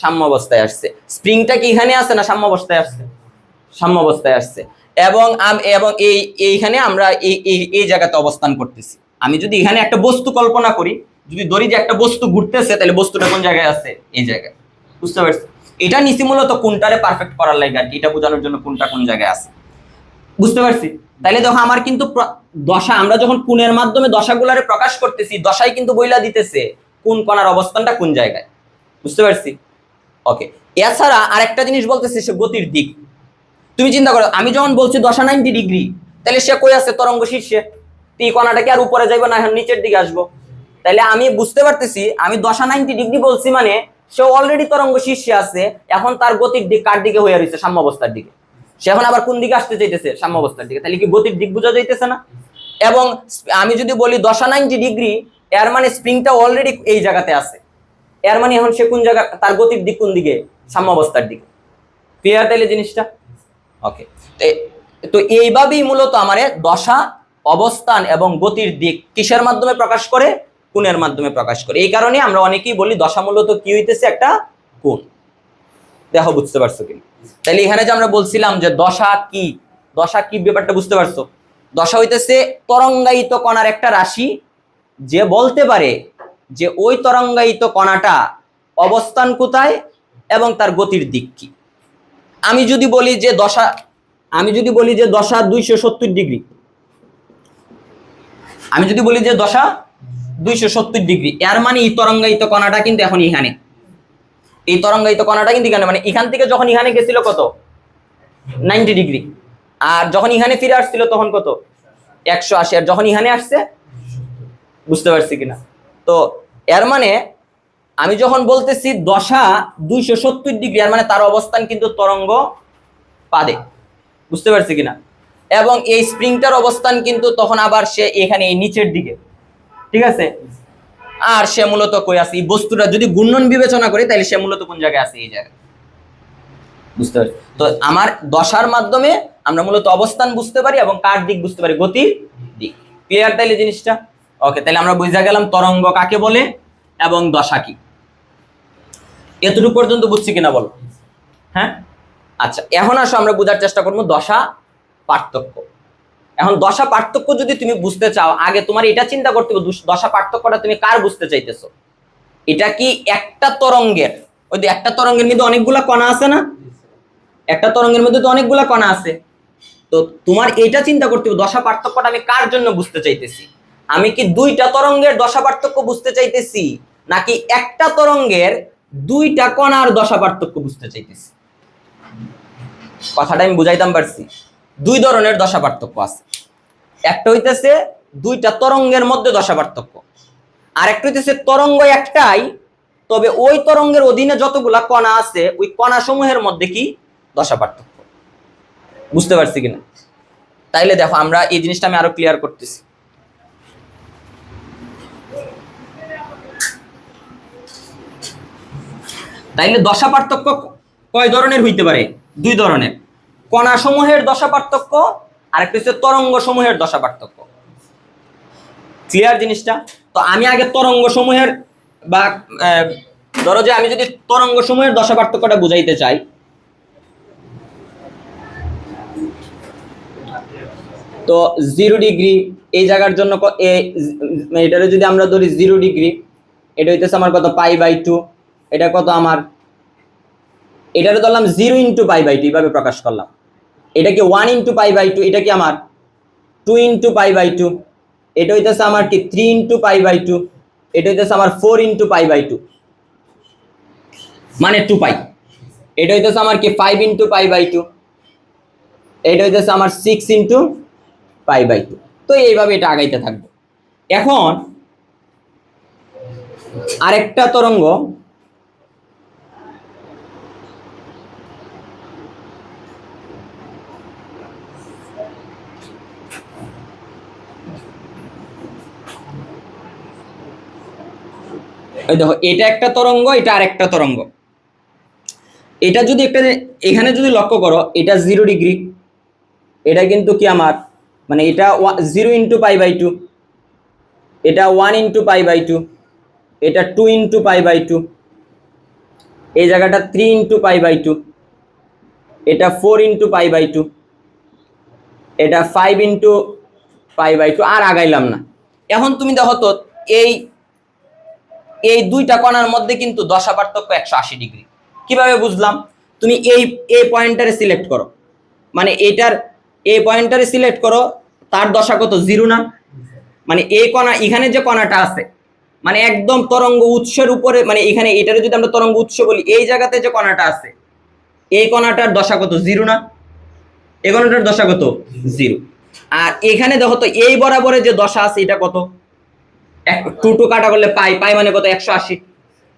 সাম্য অবস্থায় আসছে। স্প্রিংটা কি এখানে আছে না সাম্য অবস্থায় আসছে? সাম্য অবস্থায় আসছে। এবং এইখানে আমরা এই জায়গাতে অবস্থান করতেছি। আমি যদি এখানে একটা বস্তু কল্পনা করি, যদি ধরি যে একটা বস্তু ঘুরতেছে, তাহলে বস্তুটা কোন জায়গায় আছে? এই জায়গায়। বুঝতে পারছি? এটা নিচে মূলত কোনটারে পারফেক্ট করার লাগে আর কি, এটা বোঝানোর জন্য কোনটা কোন জায়গায় আছে। বুঝতে পারছি? তাইলে দেখো আমার কিন্তু দশা, আমরা যখন কোণের মাধ্যমে দশাগুলারে প্রকাশ করতেছি, দশাই কিন্তু বইলা দিতেছে কোন কণার অবস্থানটা কোন জায়গায়। বুঝতে পারছি? ওকে। এছাড়া আরেকটা জিনিস বলতেছে সে গতির দিক। তুমি চিন্তা করো, আমি যখন বলছি দশা 90 ডিগ্রি, তাহলে সে কই আছে? তরঙ্গ শীর্ষে। এই কণাটা কি আর উপরে যাইবো না এখন নিচের দিকে আসবো? তাইলে আমি বুঝতে পারতেছি আমি দশা 90 ডিগ্রি বলছি মানে সে অলরেডি তরঙ্গ শীর্ষে আছে। এখন তার গতির দিক কার দিকে হয়ে রয়েছে? সাম্য অবস্থার দিকে। সে এখন আবার কোন দিকে আসতে চাইতেছে? সাম্য অবস্থার দিকে। তাহলে কি গতির দিক বোঝা যাইতেছে না? এবং আমি যদি বলি দশা 90 ডিগ্রি, এর মানে স্প্রিংটা অলরেডি এই জায়গাতে আছে। এর মানে এখন সে কোন জায়গা, তার গতির দিক কোন দিকে? সাম্য অবস্থার দিকে। ক্লিয়ার তাইলে জিনিসটা? ওকে। তো এইভাবেই মূলত আমারে দশা, অবস্থান এবং গতির দিক কিসের মাধ্যমে প্রকাশ করে? কোণের মাধ্যমে প্রকাশ করে। এই কারণে আমরা অনেকেই বলি দশা মূলত কি হইতেছে? একটা কোণ। দেখো বুঝতে পারছো কি? তাহলে এখানে যে আমরা বলছিলাম যে দশা কি, দশা কি ব্যাপারটা বুঝতে পারছো? দশা হইতেছে তরঙ্গায়িত কণার একটা রাশি, যে বলতে পারে যে ওই তরঙ্গায়িত কণাটা অবস্থান কোথায় এবং তার গতির দিক কি। আমি যদি বলি যে দশা 270 ডিগ্রি, আমি যদি বলি যে দশা 270 ডিগ্রি, এর মানে এই তরঙ্গায়িত কণাটা কিন্তু এখন এখানে, এই তরঙ্গায়িত কণাটা কিন্তু এখানে, মানে এখান থেকে যখন এখানে গেছিল কত 90 ডিগ্রি, আর যখন এখানে ফিরে আসছিল তখন কত 180, আর যখন এখানে আসছে, বুঝতে পারছি কিনা? তো এর মানে আমি যখন বলতেছি দশা 270 ডিগ্রি, এর মানে তার অবস্থান কিন্তু তরঙ্গ পাদে, বুঝতে পারছি কিনা? এবং এই স্প্রিংটার অবস্থান কিন্তু তখন আবার সে এখানে এই নিচের দিকে, ঠিক আছে? আর সে মূলত কই আছে, এই বস্তুটা যদি ঘূর্ণন বিবেচনা করি তাহলে সে মূলত কোন জায়গায় আছে, এই জায়গায়, বুঝতে পারছি? তো আমার দশার মাধ্যমে আমরা মূলত অবস্থান বুঝতে পারি এবং কার দিক বুঝতে পারি, গতির দিক। ক্লিয়ার তাইলে জিনিসটা? ওকে, তাহলে আমরা বুঝা গেলাম তরঙ্গ কাকে বলে এবং দশা কি। এতটুকু পর্যন্ত বুঝছি কিনা বলো? হ্যাঁ, আচ্ছা, এখন আসো আমরা বোঝার চেষ্টা করবো দশা পার্থক্য। এখন দশা পার্থক্য যদি তুমি বুঝতে চাও, আগে তোমার এটা চিন্তা করতে হবে দশা পার্থক্যটা তুমি কার বুঝতে চাইতেছো। এটা কি একটা তরঙ্গের, ওই যে একটা তরঙ্গের মধ্যে অনেকগুলা কণা আছে না, একটা তরঙ্গের মধ্যে তো অনেকগুলা কণা আছে, তো তোমার এটা চিন্তা করতে হবে দশা পার্থক্যটা আমি কার জন্য বুঝতে চাইতেছি। আমি কি দুইটা তরঙ্গের দশা পার্থক্য বুঝতে চাইতেছি, নাকি একটা তরঙ্গের দুইটা কণার দশা পার্থক্য বুঝতে চাইতেছি? কথাটা আমি বুঝাইতাম পারছি? দুই ধরনের দশা পার্থক্য আছে, একটা হইতেছে দুইটা তরঙ্গের মধ্যে দশা পার্থক্য, আর একটা হইতেছে তরঙ্গ একটাই, তবে ওই তরঙ্গের অধীনে যতগুলা কণা আছে ওই কণা সমূহের মধ্যে কি দশা পার্থক্য, বুঝতে পারছি কিনা? তাইলে দেখো আমরা এই জিনিসটা আমি আরো ক্লিয়ার করতেছি। তাইলে দশা পার্থক্য কয় ধরনের হইতে পারে? দুই ধরনের, কণা সমূহের দশা পার্থক্য আর একটা হচ্ছে তরঙ্গ সমূহের দশা পার্থক্য। ক্লিয়ার জিনিসটা? তো আমি আগে তরঙ্গ সমূহের বা ধরো যে আমি যদি তরঙ্গ সমূহের দশা পার্থক্যটা বুঝাইতে চাই, তো 0 ডিগ্রি এই জায়গার জন্য এটারে যদি আমরা ধরি 0 ডিগ্রি, এটা হইতেছে আমার কত π/2, এটা কত আমার, এটারে ধরলাম 0 × π/2 এইভাবে প্রকাশ করলাম। এটা কি 1 × π/2, এটা কি আমার 2 × π/2, এটা হইতেছে আমার কি 3 × π/2, এটা হইতেছে আমার 4 × π/2 মানে 2π, এটা হইতেছে আমার কি 5 × π/2, এটা হইতেছে আমার 6 × π/2। তো এইভাবে এটা আগাইতে থাকবে। এখন আরেকটা তরঙ্গ, ওই দেখো এটা একটা তরঙ্গ, এটা আরেকটা তরঙ্গ। এটা যদি একটা এখানে যদি লক্ষ্য করো, এটা 0 ডিগ্রি, এটা কিন্তু কি আমার মানে এটা 0 × π/2, এটা 1 × π/2, এটা 2 × π/2, এই জায়গাটা 3 × π/2, এটা 4 × π/2, এটা 5 × π/2, আর আগাইলাম না। এখন তুমি দেখো তো এই দুইটা কণার মধ্যে কিন্তু দশা পার্থক্য 180 ডিগ্রি। কিভাবে বুঝলাম? তুমি এই পয়েন্টারে সিলেক্ট করো, মানে এইটার এই পয়েন্টারে সিলেক্ট করো, তার দশা কত 0 না? মানে এই কণা এখানে যে কণাটা আছে, মানে একদম তরঙ্গ উৎসের উপরে, মানে এখানে এটারে যদি আমরা তরঙ্গ উৎস বলি, এই জায়গাতে যে কণাটা আছে এই কণাটার দশা কত 0 না? এই কণাটার দশা কত 0। আর এখানে দেখো তো এই বরাবরে যে দশা আছে এটা কত, 2 কাটা করলে পাই মানে কত 180।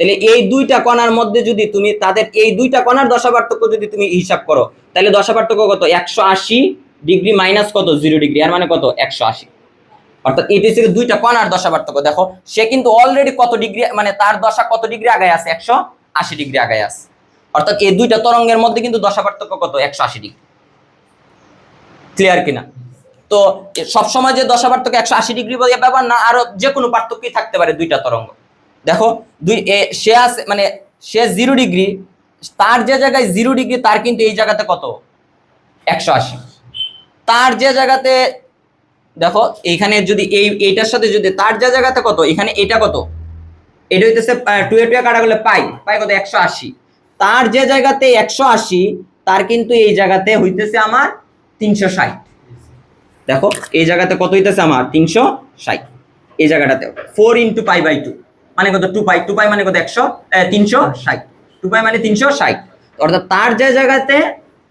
তাহলে এই দুইটা কণার মধ্যে যদি তুমি তাদের এই দুইটা কণার দশা পার্থক্য যদি তুমি হিসাব করো, তাহলে দশা পার্থক্য কত 180 ডিগ্রি মাইনাস কত 0 ডিগ্রি, আর মানে কত 180। অর্থাৎ এটা হচ্ছে দুইটা কণার দশা পার্থক্য। দেখো সে কিন্তু অলরেডি কত ডিগ্রি, মানে তার দশা কত ডিগ্রি আগায় আছে, 180 ডিগ্রি আগায় আছে। অর্থাৎ এই দুইটা তরঙ্গের মধ্যে কিন্তু দশা পার্থক্য কত 180 ডিগ্রি। ক্লিয়ার কিনা? তো সবসময় যে দশা পার্থক্য 180 ডিগ্রি ব্যাপার না, আরো যে কোনো পার্থক্যই থাকতে পারে দুইটা তরঙ্গ। দেখো সে আছে মানে সে 0 ডিগ্রি, তার যে জায়গায় 0 ডিগ্রি তার কিন্তু এই জায়গাতে কত 180। তার যে জায়গাতে দেখো এইখানে যদি এইটার সাথে যদি তার যে জায়গাতে কত, এখানে এটা কত, এটা হইতেছে 2 এ 2 কাটা করলে পাই কত 180। তার যে জায়গাতে 180 তার কিন্তু এই জায়গাতে হইতেছে আমার 360। দেখো এই জায়গাতে কত হইতেছে আমার 360, এই জায়গাটাতে 4 × π/2 মানে কত 2π, 2π মানে কত 360, 2π মানে 360, অর্থাৎ তার যে জায়গাতে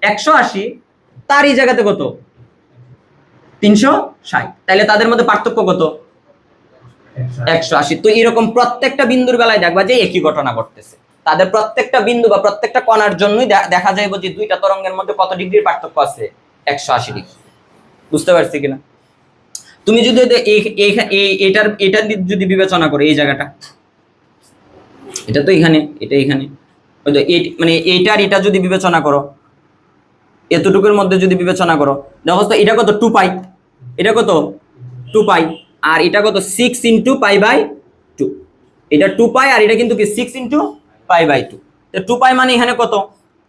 180 তার এই জায়গাতে কত 360, তাহলে তাদের মধ্যে পার্থক্য কত 180। তো এরকম প্রত্যেকটা বিন্দুর বেলায় দেখবা যে একই ঘটনা ঘটতেছে, তাদের প্রত্যেকটা বিন্দু বা প্রত্যেকটা কণার জন্যই দেখা যায় যে দুইটা তরঙ্গের মধ্যে কত ডিগ্রির পার্থক্য আছে 180 ডিগ্রি। বুঝতে পারছি কিনা? তুমি যদি এটার যদি বিবেচনা করো, এই জায়গাটা এটা তো এখানে, এটা এখানে, মানে এটা যদি বিবেচনা করো, এতটুকুর মধ্যে যদি বিবেচনা করো, দেখো তো এটা কত 2π, এটা কত 2π, আর এটা কত 6 × π/2, এটা 2π আর এটা কিন্তু কি 6 × π/2। তো 2π মানে এখানে কত,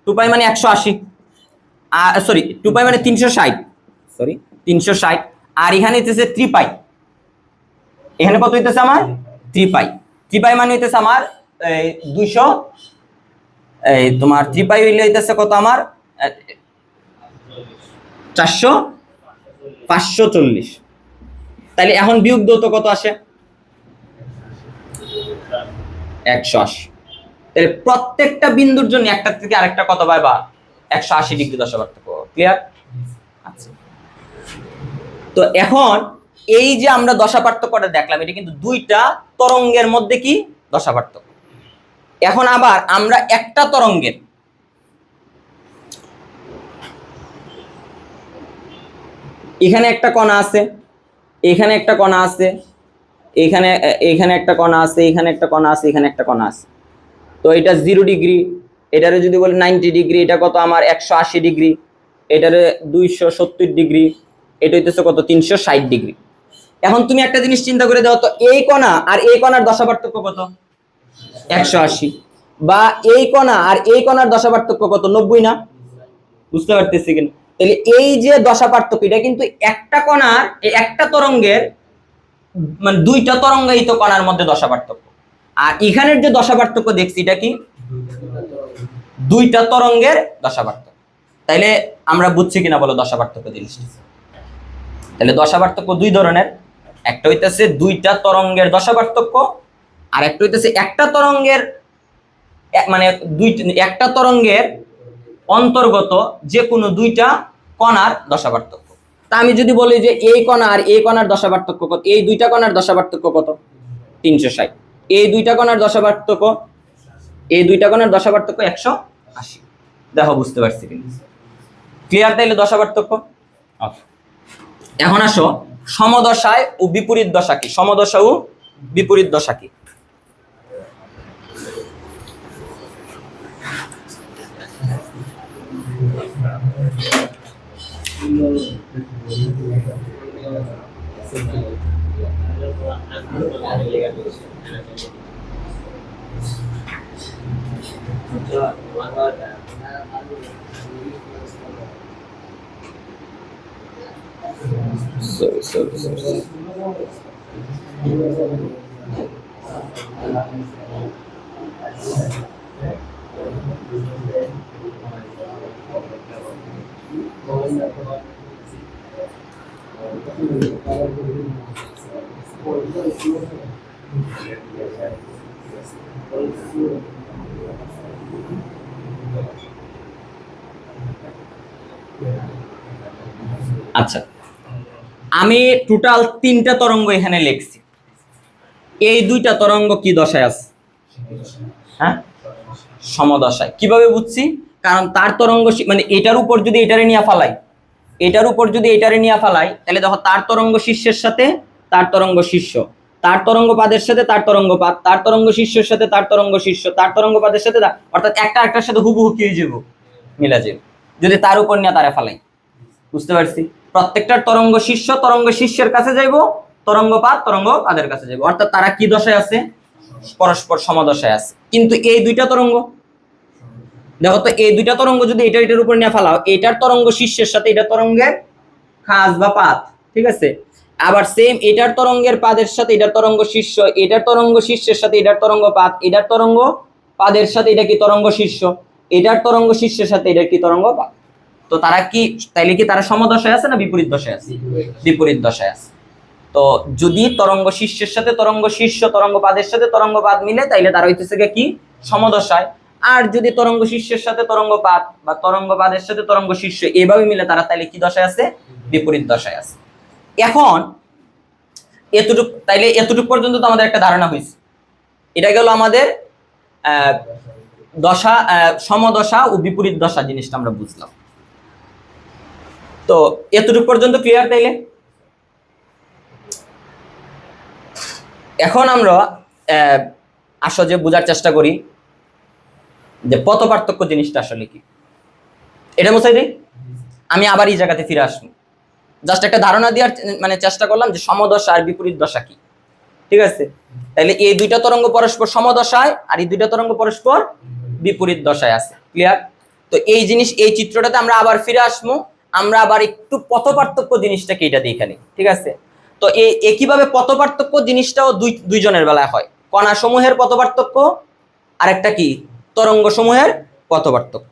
2π মানে 180, সরি 2π মানে 360, সরি 360, আর এখানে হইতেছে 3π, এখানে কত হইতেছে আমার 3π, 3π মানে হইতেছে আমার 200, এই তোমার 3π হইলে হইতেছে কত আমার 540। তাহলে এখন বিয়োগ দাও তো কত আসে 180। তাহলে প্রত্যেকটা বিন্দুর জন্য একটা থেকে আরেকটা কত পাইবা 180 ডিগ্রি দশা পার্থক্য। ক্লিয়ার? আচ্ছা, তো এখন এই যে আমরা দশা পার্থক্যটা দেখলাম, এটা কিন্তু দুইটা তরঙ্গের মধ্যে কি দশা পার্থক্য। এখন আবার আমরা একটা তরঙ্গের এখানে একটা কণা আছে, এখানে একটা কণা আছে, এখানে একটা কণা আছে, এখানে একটা কণা আছে, এখানে একটা কণা আছে। তো এটা 0 ডিগ্রি, এটারে যদি বলি 90 ডিগ্রি, এটা কত আমার 180 ডিগ্রি, এটারে 270 ডিগ্রি, এটা হইতেছে কত 360 ডিগ্রি। এখন তুমি একটা জিনিস চিন্তা করে দাও তো, এই কণা আর এই কণার দশা পার্থক্য কত 180, বা এই কণা আর এই কণার দশা পার্থক্য কত 90 না? বুঝতে পারতেছি কিনা? তাহলে এই যে দশা পার্থক্য, এটা কিন্তু একটা কণার একটা তরঙ্গের মানে দুইটা তরঙ্গায়িত কণার মধ্যে দশা পার্থক্য, আর এখানের যে দশা পার্থক্য দেখছি এটা কি দুইটা তরঙ্গের দশা পার্থক্য। তাইলে আমরা বুঝছি কিনা বলো দশা পার্থক্য জিনিসটা? তাহলে দশা পার্থক্য দুই ধরনের, একটা হইতেছে দুইটা তরঙ্গের দশা পার্থক্য, আর একটা হইতেছে একটা তরঙ্গের মানে একটা তরঙ্গের অন্তর্গত যে কোনো দুইটা কণার দশা পার্থক্য। তা আমি যদি বলি যে এই কণা আর এই কণার দশা পার্থক্য কত, এই দুইটা কণার দশা পার্থক্য কত 360, এই দুইটা কণার দশা পার্থক্য, এই দুইটা কণার দশা পার্থক্য 180। দেখো বুঝতে পারছি কিনা? ক্লিয়ার? তাইলে দশা পার্থক্য। এখন আসো সমদশায় ও বিপরীত দশা কি, সমদশা ও বিপরীত দশা কি? sorry. আচ্ছা, আমি টোটাল 3টা তরঙ্গ এখানে লিখছি, এই দুইটা তরঙ্গ কি দশায় আছে? হ্যাঁ, সমদশায়। কিভাবে বুঝছি? কারণ তার তরঙ্গ মানে এটার উপর যদি এটারে নিয়ে ফালাই, এটার উপর যদি এটারে নিয়ে ফালাই, তাহলে দেখো তার তরঙ্গ শীর্ষের সাথে তার তরঙ্গ শীর্ষ, তার তরঙ্গ পাদের সাথে তার তরঙ্গ পাদ, তার তরঙ্গ শীর্ষের সাথে তার তরঙ্গ শীর্ষ, তার তরঙ্গ পাদের সাথে অর্থাৎ একটা একটার সাথে হুবহু কি হয়ে যাবো, মিলা যাবে যদি তার উপর নিয়ে তারা ফালাই। বুঝতে পারছি? প্রত্যেকটার তরঙ্গ শীর্ষ তরঙ্গ শীর্ষের কাছে যাইবো, তরঙ্গ পাদের কাছে যাইবো, অর্থাৎ তারা কি দশায় আছে? পরস্পর সমদশায় আছে। কিন্তু এই দুইটা তরঙ্গ দেখো তো, এই দুইটা তরঙ্গ যদি এটার উপর নিয়ে ফালাও, এটার তরঙ্গ শীর্ষের সাথে এটার তরঙ্গের খাস বা পাত, ঠিক আছে, আবার সেম এটার তরঙ্গের পাদের সাথে এটার তরঙ্গ শীর্ষ, এটার তরঙ্গ শীর্ষের সাথে এটার তরঙ্গ পাত, এটার তরঙ্গ পাদের সাথে এটা কি তরঙ্গ শীর্ষ, এটার তরঙ্গ শীর্ষের সাথে এটার কি তরঙ্গ পাত। তো তারা কি তাইলে কি তারা সমদশায় আছে না বিপরীত দশায় আছে? বিপরীত দশায় আছে। তো যদি তরঙ্গ শীর্ষের সাথে তরঙ্গ শীর্ষ, তরঙ্গ পাদের সাথে তরঙ্গ পাদ মিলে, তাইলে তারা হইতেছে কি সমদশায়। আর যদি তরঙ্গ শীর্ষের সাথে তরঙ্গ পাদ বা তরঙ্গ পাদের সাথে তরঙ্গ শীর্ষ এইভাবে মিলে, তারা তাইলে কি দশায় আছে? বিপরীত দশায় আছে। এখন এতটুক পর্যন্ত তো আমাদের একটা ধারণা হয়েছে। এটা গেল আমাদের দশা, সমদশা ও বিপরীত দশা জিনিসটা আমরা বুঝলাম। তো এতটুক পর্যন্ত ক্লিয়ার? তাইলে এখন আমরা আসলে বোঝার চেষ্টা করি যে পথ পার্থক্য জিনিসটা আসলে কি। এটা মুছাই দিই, আমি আবার এই জায়গাতে ফিরে আসবো। জাস্ট একটা ধারণা দেওয়ার মানে চেষ্টা করলাম যে সমদশা আর বিপরীত দশা কি। ঠিক আছে, তাহলে এই দুইটা তরঙ্গ পরস্পর সমদশায় আর এই দুইটা তরঙ্গ পরস্পর বিপরীত দশায় আছে। ক্লিয়ার? তো এই জিনিস, এই চিত্রটাতে আমরা আবার ফিরে আসবো। আমরা আবার একটু পথ পার্থক্য জিনিসটাকে এটা দেখে নিই। ঠিক আছে, তো এই কিভাবে পথ পার্থক্য জিনিসটাও দুইজনের বেলায় হয়। কণা সমূহের পথ পার্থক্য আর একটা কি তরঙ্গ সমূহের পথ পার্থক্য।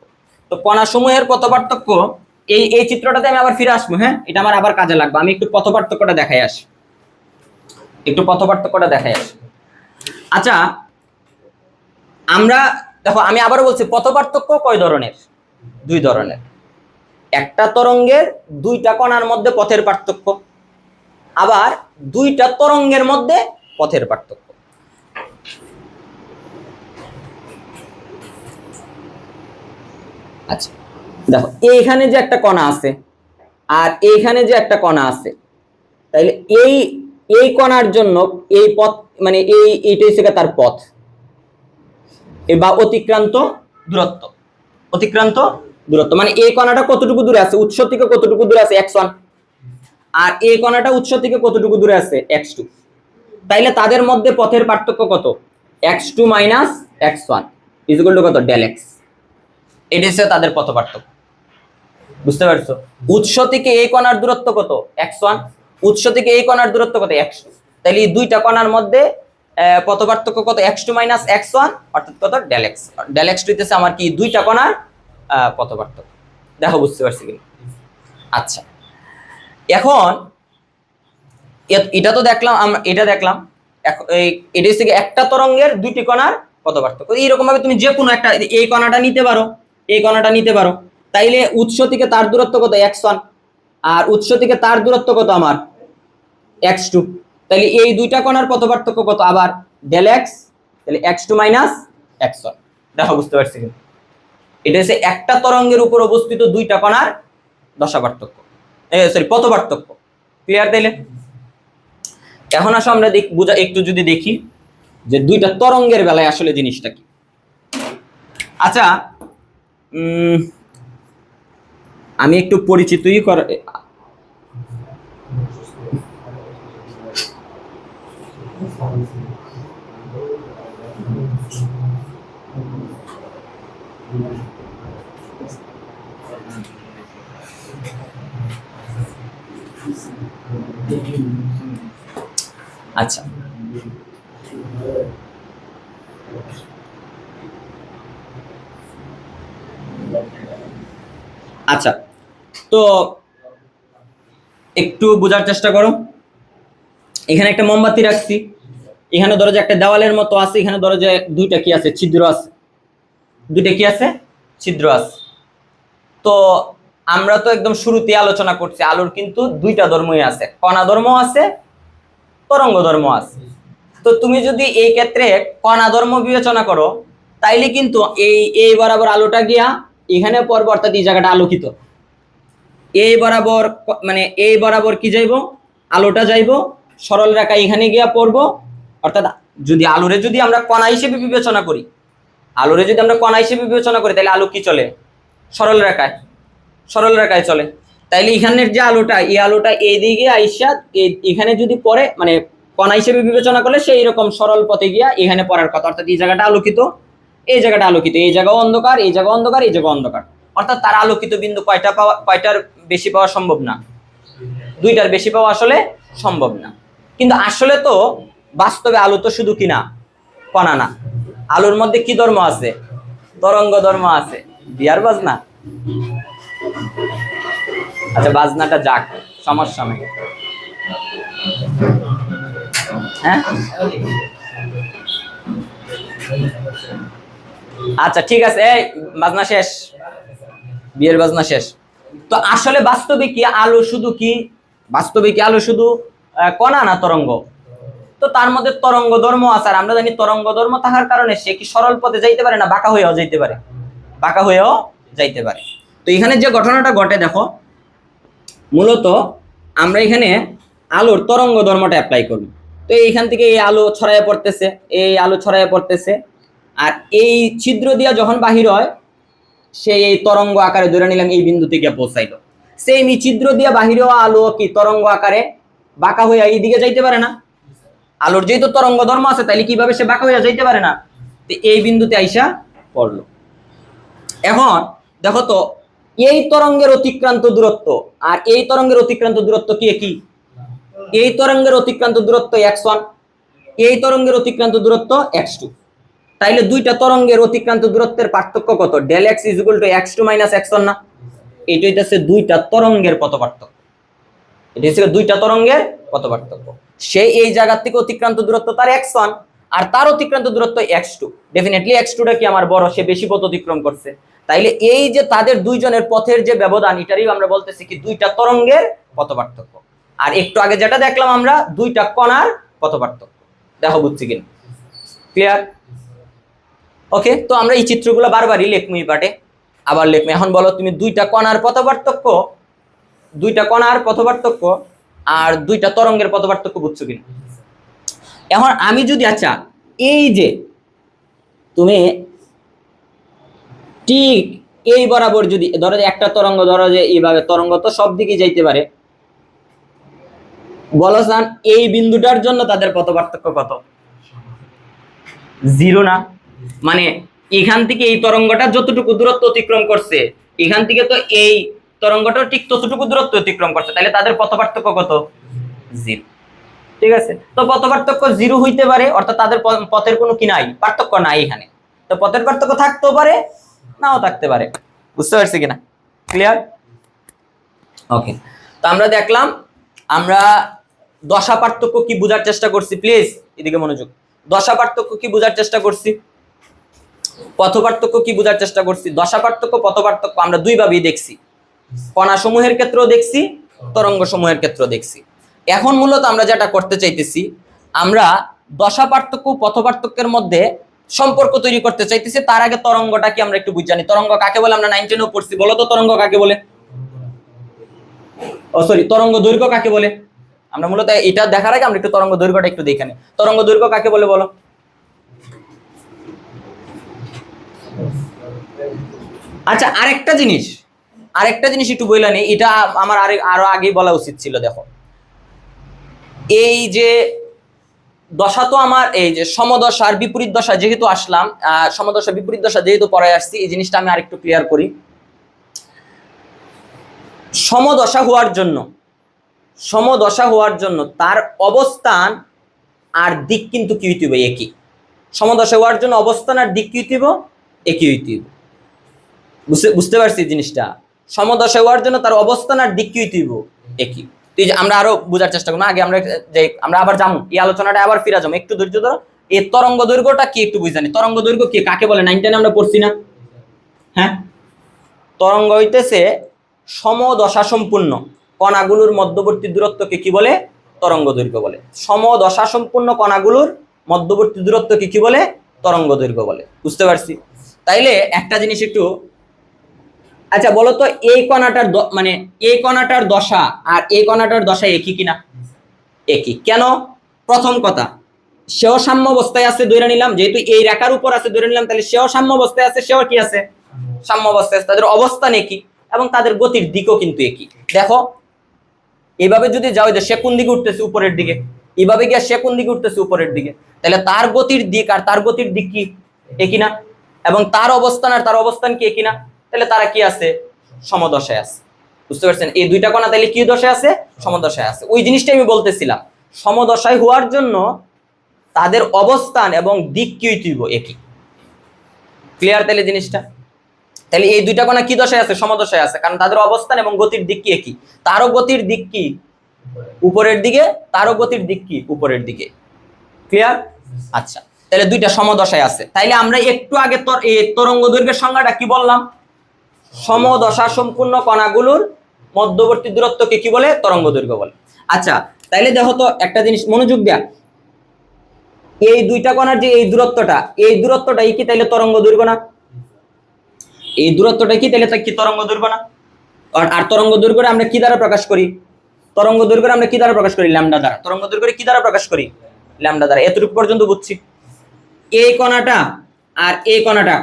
তো কণা সমূহের পথ পার্থক্য এই চিত্রটাতে আমি আবার ফিরে আসবো। হ্যাঁ, এটা আমার আবার কাজে লাগবে। আমি একটু পথ পার্থক্যটা দেখাই আসি, আচ্ছা আমরা দেখো, আমি আবারও বলছি পথ পার্থক্য কয় ধরনের? দুই ধরনের। একটা তরঙ্গের দুইটা কণার মধ্যে পথের পার্থক্য, আবার দুইটা তরঙ্গের মধ্যে পথের পার্থক্য। আচ্ছা দেখো, এইখানে যে একটা কণা আছে আর এইখানে যে একটা কণা আছে, তাইলে এই কণার জন্য এই পথ মানে এইটাই হচ্ছে তার পথ বা অতিক্রান্ত দূরত্ব মানে এই কণাটা কতটুকু দূরে আছে উৎস থেকে, কতটুকু দূরে আছে x1, আর এই কণাটা উৎস থেকে কতটুকু দূরে আছে x2। তাইলে তাদের মধ্যে পথের পার্থক্য কত? x2 - x1 = কত? del x। এটা হচ্ছে তাদের পথ পার্থক্য। বুঝতে পারছো? উৎস থেকে এই কণার দূরত্ব কত? x1, উৎস থেকে এই কণার দূরত্ব কত? x2। তাহলে এই দুইটা কণার মধ্যে পথ পার্থক্য কত? x2 - x1 অর্থাৎ কত? del x। del x হইতেছে আমার কি দুইটা কণার পথ পার্থক্য। দেখো বুঝতে পারছি কি? আচ্ছা, এখন এটা তো দেখলাম, আমরা এটা দেখলাম। এটা হচ্ছে একটা তরঙ্গের দুইটি কণার পথ পার্থক্য। এইরকম ভাবে তুমি যে কোনো একটা এই কণাটা নিতে পারো, এই কণাটা নিতে পারো। তাইলে উৎস থেকে তার দূরত্ব কত? x1, আর উৎস থেকে তার দূরত্ব কত আমার? x2। তাহলে এই দুইটা কণার পথ পার্থক্য কত? আবার del x। তাহলে x2 - x1। দেখো বুঝতে পারছি কি? এটা হচ্ছে একটা তরঙ্গের উপর অবস্থিত দুইটা কণার দশা পার্থক্য, পথ পার্থক্য। ক্লিয়ার? তাইলে এখন আসো আমরা একটু যদি দেখি যে দুইটা তরঙ্গের বেলায় আসলে জিনিসটা কি। আচ্ছা, আমি একটু পরিচিতই আচ্ছা, আচ্ছা তো একটু বোঝার চেষ্টা করো। এখানে একটা মোমবাতি রাখছি, এখানে ধরো যে একটা দেওয়ালের মতো আছে, এখানে ধরো যে দুইটা কি আছে? ছিদ্র আছে। দুইটা কি আছে? ছিদ্র আছে। তো আমরা তো একদম শুরুতে আলোচনা করছি আলোর কিন্তু দুইটা ধর্মই আছে, কণা ধর্ম আছে, তরঙ্গ ধর্ম আছে। তো তুমি যদি এই ক্ষেত্রে কণা ধর্ম বিবেচনা করো, তাইলে কিন্তু এই বরাবর আলোটা গিয়া এখানে পড়বো, অর্থাৎ এই জায়গাটা আলোকিত। এই বরাবর মানে এই বরাবর কি যাইব? আলোটা যাইব, সরল রেখা এখানে গিয়া পড়বো। অর্থাৎ যদি আলোরে যদি আমরা কণা হিসেবে বিবেচনা করি, তাহলে আলো কি চলে? সরল রেখায় চলে। তাইলে এখানের যে আলোটা, এই আলোটা এইদিকে আইসা এখানে যদি পড়ে, মানে কণা হিসেবে বিবেচনা করলে সেই রকম সরল পথে গিয়া এখানে পড়ার কথা। অর্থাৎ এই জায়গাটা আলোকিত, এই জায়গাটা আলোকিত, এই জায়গা অন্ধকার, এই জায়গা অন্ধকার, এই জায়গা অন্ধকার। অর্থাৎ তার আলোকিত বিন্দু কয়টার বেশি পাওয়া সম্ভব না? দুইটার বেশি পাওয়া আসলে সম্ভব না। কিন্তু আসলে তো বাস্তবে আলো তো শুধু কি না, কণা না। আলোর মধ্যে কি ধর্ম আছে? তরঙ্গ ধর্ম আছে। বিয়ার বাজনা আচ্ছা বাজনাটা যাক, সমস্যা নেই। হ্যাঁ আচ্ছা ঠিক আছে, এই বাজনা শেষ, বিয়ের বাজনা শেষ। তো আসলে বাস্তবে কি আলো শুধু কি, বাস্তবে কি আলো শুধু কণা না তরঙ্গ? তো তার মধ্যে তরঙ্গ ধর্ম আছে, আর আমরা জানি তরঙ্গ ধর্ম থাকার কারণে সে কি সরল পথে যাইতে পারে না বাঁকা হয়েও যাইতে পারে, বাঁকা হয়েও যাইতে পারে। তো এখানে যে ঘটনাটা ঘটে দেখো, মূলত আমরা এখানে আলোর তরঙ্গ ধর্মটা অ্যাপ্লাই করব। তো এইখান থেকে এই আলো ছড়াইয়া পড়তেছে, এই আলো ছড়াইয়া পড়তেছে, আর এই ছিদ্র দিয়া যখন বাহির হয় সে এই তরঙ্গ আকারে ধরে নিলাম এই বিন্দু থেকে পৌঁছাইলো। সেই ছিদ্র দিয়া বাহিরেও আলো কি তরঙ্গ আকারে বাঁকা হইয়া এইদিকে যাইতে পারে না? আলোর যেহেতু তরঙ্গ ধর্ম আছে তাইলে কিভাবে সে বাঁকা হইয়া যাইতে পারে না? তো এই বিন্দুতে আইসা পড়লো। এখন দেখো তো, এই তরঙ্গের অতিক্রান্ত দূরত্ব আর এই তরঙ্গের অতিক্রান্ত দূরত্ব কি একই? এই তরঙ্গের অতিক্রান্ত দূরত্ব x1, এই তরঙ্গের অতিক্রান্ত দূরত্ব x2। তাইলে দুইটা তরঙ্গের অতিক্রান্ত দূরত্বের পার্থক্য কত? Del x equal to x2 minus x1 না? এটা হইতাছে দুইটা তরঙ্গের পথ পার্থক্য, এটা হচ্ছে দুইটা তরঙ্গের পথ পার্থক্য। সে এই জায়গা থেকে অতিক্রান্ত দূরত্ব তার x1 আর তার অতিক্রান্ত দূরত্ব x2। ডেফিনেটলি x2টা কি আমার বড়, সে বেশি পথ অতিক্রম করছে। তাইলে এই যে তাদের দুইজনের পথের যে ব্যবধান, এটারই আমরা বলতেছি কি দুইটা তরঙ্গের পথ পার্থক্য। আর একটু আগে যেটা দেখলাম আমরা দুইটা কণার পথ পার্থক্য। দেখো বুঝছি কিনা? ক্লিয়ার? ওকে, তো আমরা এই চিত্রগুলো বারবারই লেখমু, এই পাঠে আবার লেখমু। এখন বলো তুমি দুইটা কণার পথ পার্থক্য, দুইটা কণার পথ পার্থক্য আর দুইটা তরঙ্গের পথ পার্থক্য বুঝছো কিনা? এখন আমি যদি, আচ্ছা এই যে তুমি ঠিক এই বরাবর যদি ধরো যে একটা তরঙ্গ, ধরো যে এইভাবে তরঙ্গ তো সব দিকে যাইতে পারে, বলো সান এই বিন্দুটার জন্য তাদের পথ পার্থক্য কত? 0 না? মানে এখান থেকে এই তরঙ্গটা যতটুকু দূরত্ব অতিক্রম করছে, এখান থেকে তো এই তরঙ্গটা ঠিক ততটুকু দূরত্ব অতিক্রম করছে, তাহলে তাদের পথ পার্থক্য কত? 0। ঠিক আছে, তো পথ পার্থক্য 0 হইতে পারে, অর্থাৎ তাদের পথের কোনো কি নাই, পার্থক্য নাই এখানে। তো পথের পার্থক্য থাকতেও পারে, নাও থাকতে পারে। বুঝতে পারছি কিনা? ক্লিয়ার? ওকে, তো আমরা দেখলাম, আমরা দশা পার্থক্য কি বোঝার চেষ্টা করছি, প্লিজ এদিকে মনোযোগ। দশা পার্থক্য কি বোঝার চেষ্টা করছি, পথ পার্থক্য কি বোঝার চেষ্টা করছি। দশা পার্থক্য পথ পার্থক্য আমরা দুইভাবেই দেখছি, কণা সমূহের ক্ষেত্রেও দেখছি, তরঙ্গ সমূহের ক্ষেত্রেও দেখছি। এখন মূলত আমরা যেটা করতে চাইতেছি, আমরা দশা পার্থক্য পথ পার্থক্যের মধ্যে সম্পর্ক তৈরি করতে চাইতেছি। তার আগে তরঙ্গটা কি আমরা একটু বুঝ জানি, তরঙ্গ কাকে বলে? আমরা 9-10 পড়ছি, বলো তো তরঙ্গ কাকে বলে? ও সরি, তরঙ্গ দৈর্ঘ্য কাকে বলে? আমরা মূলত এটা দেখার আগে আমরা একটু তরঙ্গ দৈর্ঘ্যটা একটু দেখে নিই। তরঙ্গ দৈর্ঘ্য কাকে বলে বলো? আচ্ছা আরেকটা জিনিস একটু বইলা নেই, এটা আমার আরো আগে বলা উচিত ছিল। দেখো এই যে দশা, তো আমার এই যে সমদশার বিপরীত দশা যেহেতু আসলাম, সমদশা বিপরীত দশা যেহেতু পড়ায় আসছি, এই জিনিসটা আমি আরেকটু ক্লিয়ার করি। সমদশা হওয়ার জন্য তার অবস্থান আর দিক কিন্তু কি হইতে হবে? একই। সমদশা হওয়ার জন্য অবস্থান আর দিক কি হইতে হবে? একই হইতে হবে। বুঝতে পারছি জিনিসটা? সমদশা হওয়ার জন্য তার অবস্থান আর দিক কি হইতে হবে? একই। আমরা আরো বোঝার চেষ্টা করবো, আগে আমরা আবার যাবো এই আলোচনাটা, আবার ফিরে যাবো, একটু ধৈর্য ধরো। এই তরঙ্গ দৈর্ঘ্যটা কি একটু বুঝানি। তরঙ্গ দৈর্ঘ্য কি কাকে বলে? 9-10 আমরা পড়ছি না? হ্যাঁ, তরঙ্গ হইতেছে সমদশা সম্পূর্ণ কণাগুলোর মধ্যবর্তী দূরত্বকে কি বলে? তরঙ্গ দৈর্ঘ্য বলে। সমদশা সম্পূর্ণ কণাগুলোর মধ্যবর্তী দূরত্বকে কি বলে? তরঙ্গ দৈর্ঘ্য বলে। বুঝতে পারছি? তাইলে একটা জিনিস একটু, আচ্ছা বলো তো এই কণাটার মানে এই কণাটার দশা আর এই কণাটার দশা একই কিনা? একই। কেন? প্রথম কথা, সেও সাম্য অবস্থায় আছে ধরে নিলাম, যেহেতু এই রেখার উপর আছে ধরে নিলাম, তাহলে সেও সাম্য অবস্থায় আছে, সেও কি আছে? সাম্য অবস্থায় আছে। তাদের অবস্থান একই এবং তাদের গতির দিকও কিন্তু একই। দেখো এইভাবে যদি যাও, সে কোন দিকে উঠতেছে? উপরের দিকে। এইভাবে গিয়ে সে কোন দিকে উঠতেছে? উপরের দিকে। তাহলে তার গতির দিক আর তার গতির দিক কি একই না? এবং তার অবস্থান আর তার অবস্থান কি একই না? তাহলে তারা কি আছে? সমদশায় আছে। বুঝতে পারছেন? এই দুইটা কণা তাহলে কি দশায় আছে? সমদশায় আছে। ওই জিনিসটাই আমি বলতেছিলাম, সমদশায় হওয়ার জন্য তাদের অবস্থান এবং দিক কি হইতে হবে? একই। ক্লিয়ার তাহলে জিনিসটা? তাহলে এই দুইটা কণা কি দশায় আছে? সমদশায় আছে, কারণ তাদের অবস্থান এবং গতির দিক কি একই। তারও গতির দিক কি উপরের দিকে, তারও গতির দিক কি উপরের দিকে। ক্লিয়ার? আচ্ছা, তাহলে দুইটা সমদশায় আছে। তাইলে আমরা একটু আগে এই তরঙ্গ দৈর্ঘ্যের সংজ্ঞাটা কি বললাম? সমদশা সম্পূর্ণ কণাগুলোর মধ্যবর্তী দূরত্বকে কি বলে? তরঙ্গ দৈর্ঘ্য বলে। আচ্ছা, তাইলে দেখো তো একটা জিনিস মনোযোগ দেয়া, এই দুইটা কণার যে এই দূরত্বটা কি তাইলে তরঙ্গ দৈর্ঘ্য না? এই দূরত্বটা কি তাইলে কি তরঙ্গ দৈর্ঘ্য না? আর তরঙ্গ দৈর্ঘ্য আমরা কি দ্বারা প্রকাশ করি? তরঙ্গ দৈর্ঘ্য আমরা কি দ্বারা প্রকাশ করি? ল্যামডা দ্বারা। তরঙ্গ দৈর্ঘ্য কি দ্বারা প্রকাশ করি? ল্যামডা দ্বারা। এতটুকু পর্যন্ত বুঝছি। এই কণাটা আর এই কণাটা,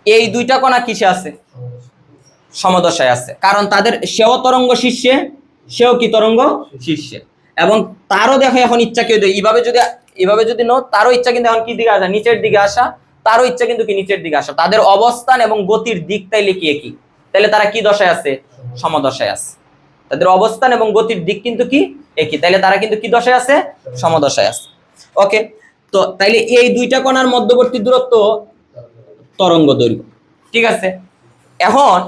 এই দুইটা কণা কিসে আছে? সমদশায় আছে, কারণ তাদের সেও তরঙ্গ শীর্ষে, সেও কি তরঙ্গ শীর্ষে, এবং তারও দেখো এখন ইচ্ছা কেউ এইভাবে যদি নো, তারও ইচ্ছা কিন্তু এখন কি দিকে আসা? নিচের দিকে আসা। তারও ইচ্ছা কিন্তু কি নিচের দিকে আসা। তাদের অবস্থান এবং গতির দিক তাইলে কি একই, তাহলে তারা কি দশায় আছে? সমদশায় আছে। তাদের অবস্থান এবং গতির দিক কিন্তু কি একই, তাইলে তারা কিন্তু কি দশায় আছে? সমদশায় আছে। ওকে, তো তাইলে এই দুইটা কণার মধ্যবর্তী দূরত্ব তরঙ্গ দৈর্ঘ্য। ঠিক আছে, এখন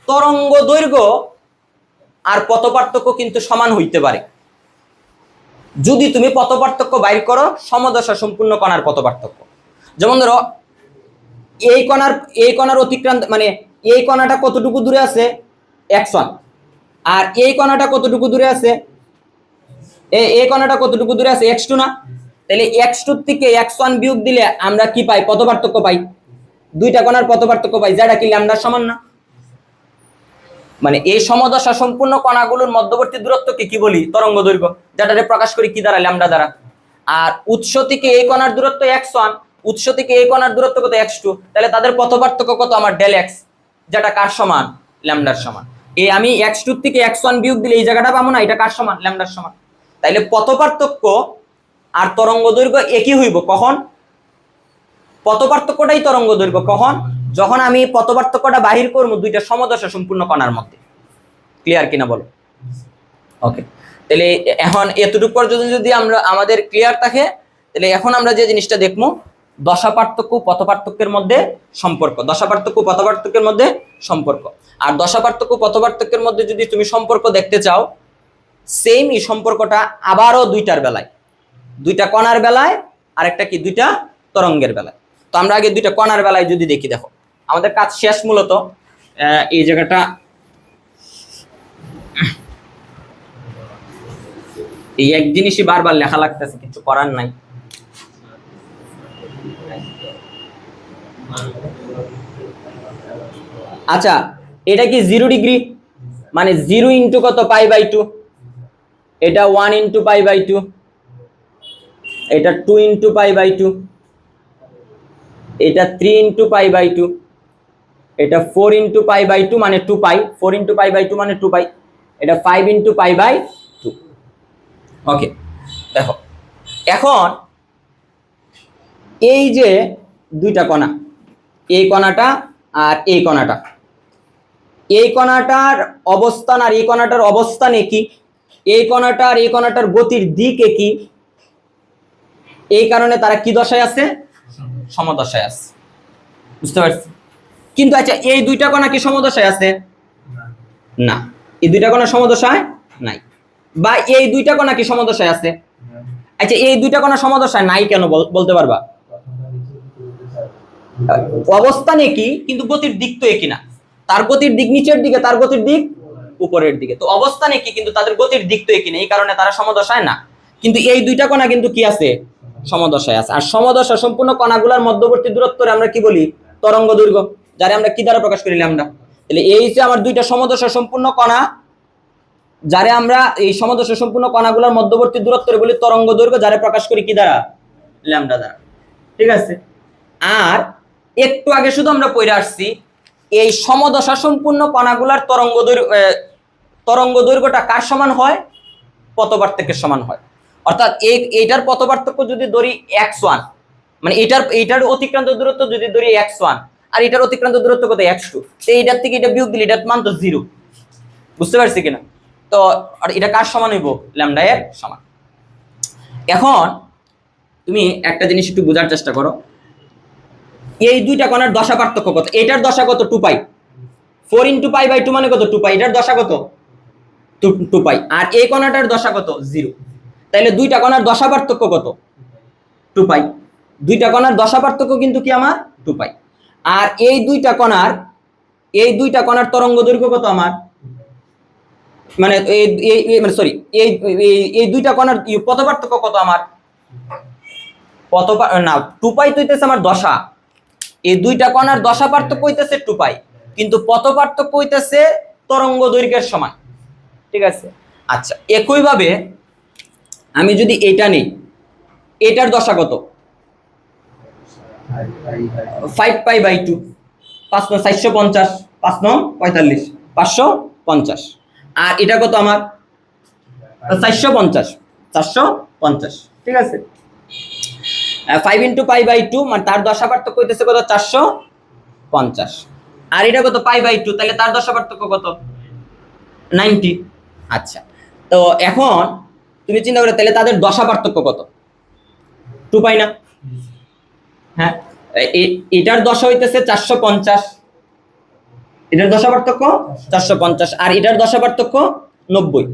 তরঙ্গ দৈর্ঘ্য আর পথ পার্থক্য কিন্তু সমান হইতে পারে যদি তুমি পথ পার্থক্য বাইর করো সমদশা সম্পূর্ণ কণার পথ পার্থক্য। যেমন ধরো এই কণার অতিক্রান্ত, মানে এই কণাটা কতটুকু দূরে আছে? x1, আর এই কণাটা কতটুকু দূরে আছে? এই কণাটা কতটুকু দূরে আছে? x2 না? তাহলে x2 থেকে x1 বিয়োগ দিলে আমরা কি পাই? পথ পার্থক্য পাই। দুইটা কণার পথ পার্থক্য পাই, যেটা কি ল্যামডার সমান না? মানে এই সমদশা সম্পূর্ণ কণাগুলোর মধ্যবর্তী দূরত্বকে কি বলি? তরঙ্গ দৈর্ঘ্য, যেটাকে প্রকাশ করি কি দ্বারা? ল্যামডা দ্বারা। আর উৎস থেকে এই কণার দূরত্ব x1, উৎস থেকে এই কণার দূরত্ব কত? x2, তাহলে তাদের পথ পার্থক্য কত? আমার ডেল x, যেটা কার সমান? ল্যামডার সমান। এই আমি x2 থেকে x1 বিয়োগ দিলে এই জায়গাটা পাবো না, এটা কার সমান? ল্যামডার সমান। তাইলে পথ পার্থক্য আর তরঙ্গ দৈর্ঘ্য একই হইব কখন? পথ পার্থক্যটাই তরঙ্গ দৈর্ঘ্য কখন? যখন আমি পথ পার্থক্যটা বাহির করবো দুইটা সমদশা সম্পূর্ণ কণার মধ্যে। ক্লিয়ার কিনা বলো? ওকে, তাহলে এখন এতটুকু পর্যন্ত যদি আমরা আমাদের ক্লিয়ার থাকে, তাহলে এখন আমরা যে জিনিসটা দেখবো দশা পার্থক্য পথ পার্থক্যের মধ্যে সম্পর্ক। দশা পার্থক্য পথ পার্থক্যের মধ্যে সম্পর্ক। আর দশা পার্থক্য পথ পার্থক্যের মধ্যে যদি তুমি সম্পর্ক দেখতে চাও, সেম এই সম্পর্কটা আবারও দুইটার বেলায়, দুইটা কণার বেলায়, আর একটা কি দুইটা তরঙ্গের বেলায়। তো আমরা আগে দুইটা কণার বেলায় যদি দেখি, দেখো আমাদের কাজ শেষ। মূলত এই জায়গাটা এই এক জিনিসই বারবার লেখা লাগতেছে, কিছু করার নাই। আচ্ছা, এটা কি 0 ডিগ্রি, মানে 0 ইন্টু কত? π/2। এটা 1 ইন্টু π/2, এটা 2 ইন্টু π/2, এটা 3 ইন্টু π/2, এটা 4 ইন্টু π/2 মানে 2π, 4 ইন্টু π/2 মানে 2π, এটা 5 ইন্টু π/2। ওকে, দেখো এখন এই যে দুইটা কণা, এই কণাটা আর এই কণাটা, এই কণাটার অবস্থান আর এই কণাটার অবস্থান একই, এই কণাটা আর এই কণাটার গতির দিক একই, এই কারণে তারা কি দশায় আছে? সমদশায় আছে। বুঝতে পারছি? কিন্তু আচ্ছা, এই দুইটা কণা কি সমদশায় আছে? না, এই দুইটা কণা সমদশায় নাই। বা এই দুইটা কণা কি সমদশায় আছে? আচ্ছা, এই দুইটা কণা সমদশায় নাই কেন বলতে পারবা? অবস্থান একই, কিন্তু গতির দিক তো একই না। তার গতির দিক নিচের দিকে, তার গতির দিক উপরের দিকে। তো অবস্থান একই, কিন্তু তাদের গতির দিক তো একই না, এই কারণে তারা সমদশায় না। কিন্তু এই দুইটা কণা কিন্তু কি আছে? সমদশায় আছে। আর সমদশা সম্পূর্ণ কণাগুলোর মধ্যবর্তী দূরত্বরে আমরা কি বলি? তরঙ্গ দৈর্ঘ্য, যারা আমরা কি দ্বারা প্রকাশ করি? ল্যামডা। তাহলে এই যে আমার দুইটা সমদশা সম্পূর্ণ কণা, যারে আমরা এই সমদশা সম্পূর্ণ কণাগুলোর মধ্যবর্তী দূরত্বরে বলি তরঙ্গ দৈর্ঘ্য, যারে প্রকাশ করি কি দ্বারা? ল্যামডা দ্বারা। ঠিক আছে? আর একটু আগে শুধু আমরা পড়ে আসছি এই সমদশা সম্পূর্ণ কণাগুলার তরঙ্গ দৈর্ঘ্যটা কার সমান হয়? পথ পার্থক্যের সমান হয়। অর্থাৎ এইটার পথ পার্থক্য যদি ধরি x1, মানে এইটার অতিক্রান্ত দূরত্ব যদি ধরি x1, আর এটার অতিক্রান্ত দূরত্ব কত? x2। তো এইটার থেকে এটা বিয়োগ দিলে এটার মান তো 0। বুঝতে পারছি কিনা? তো আর এটা কার সমান হইব? ল্যামডা এর সমান। এখন তুমি একটা জিনিস একটু বোঝার চেষ্টা করো, এই দুইটা কোণের দশা পার্থক্য কত? এটার দশা কত? 2 পাই। 4 × π/2 মানে কত? 2 পাই। এটার দশা কত? 2 পাই। আর এই কোণাটার দশা কত? 0। তাহলে দুইটা কোণের দশা পার্থক্য কত? 2 পাই। দুইটা কোণের দশা পার্থক্য কিন্তু কি আমার? 2 পাই। আর এই দুইটা কোণার তরঙ্গ দৈর্ঘ্য কত আমার? মানে মানে সরি, এই দুইটা কোণার পথ পার্থক্য কত আমার? না, 2 পাই তো হইতেছে আমার দশা। এই দুইটা কোণার দশা পার্থক্য হইতেছে 2 পাই, কিন্তু পথ পার্থক্য হইতেছে তরঙ্গ দৈর্ঘ্যের সমান। ঠিক আছে। আচ্ছা, একইভাবে আমি যদি এটা নেই, এটার দশা কত? 5π/2। 5 × 450, 5 × 45, 550। আর এটা কত আমার? 450, 450। ঠিক আছে। 5 × π/2 মানে তার দশা পার্থক্য হইতেছে কত? 450। আর এটা কত? π/2, তাহলে তার দশা পার্থক্য কত? 90। আচ্ছা, তো এখন তুমি চিন্তা করে তাহলে তাদের দশা পার্থক্য কত? 2 পাই না? হ্যাঁ, এটার দশা হইতেছে 450, এটার দশা পার্থক্য 450, আর এটার দশা পার্থক্য 90।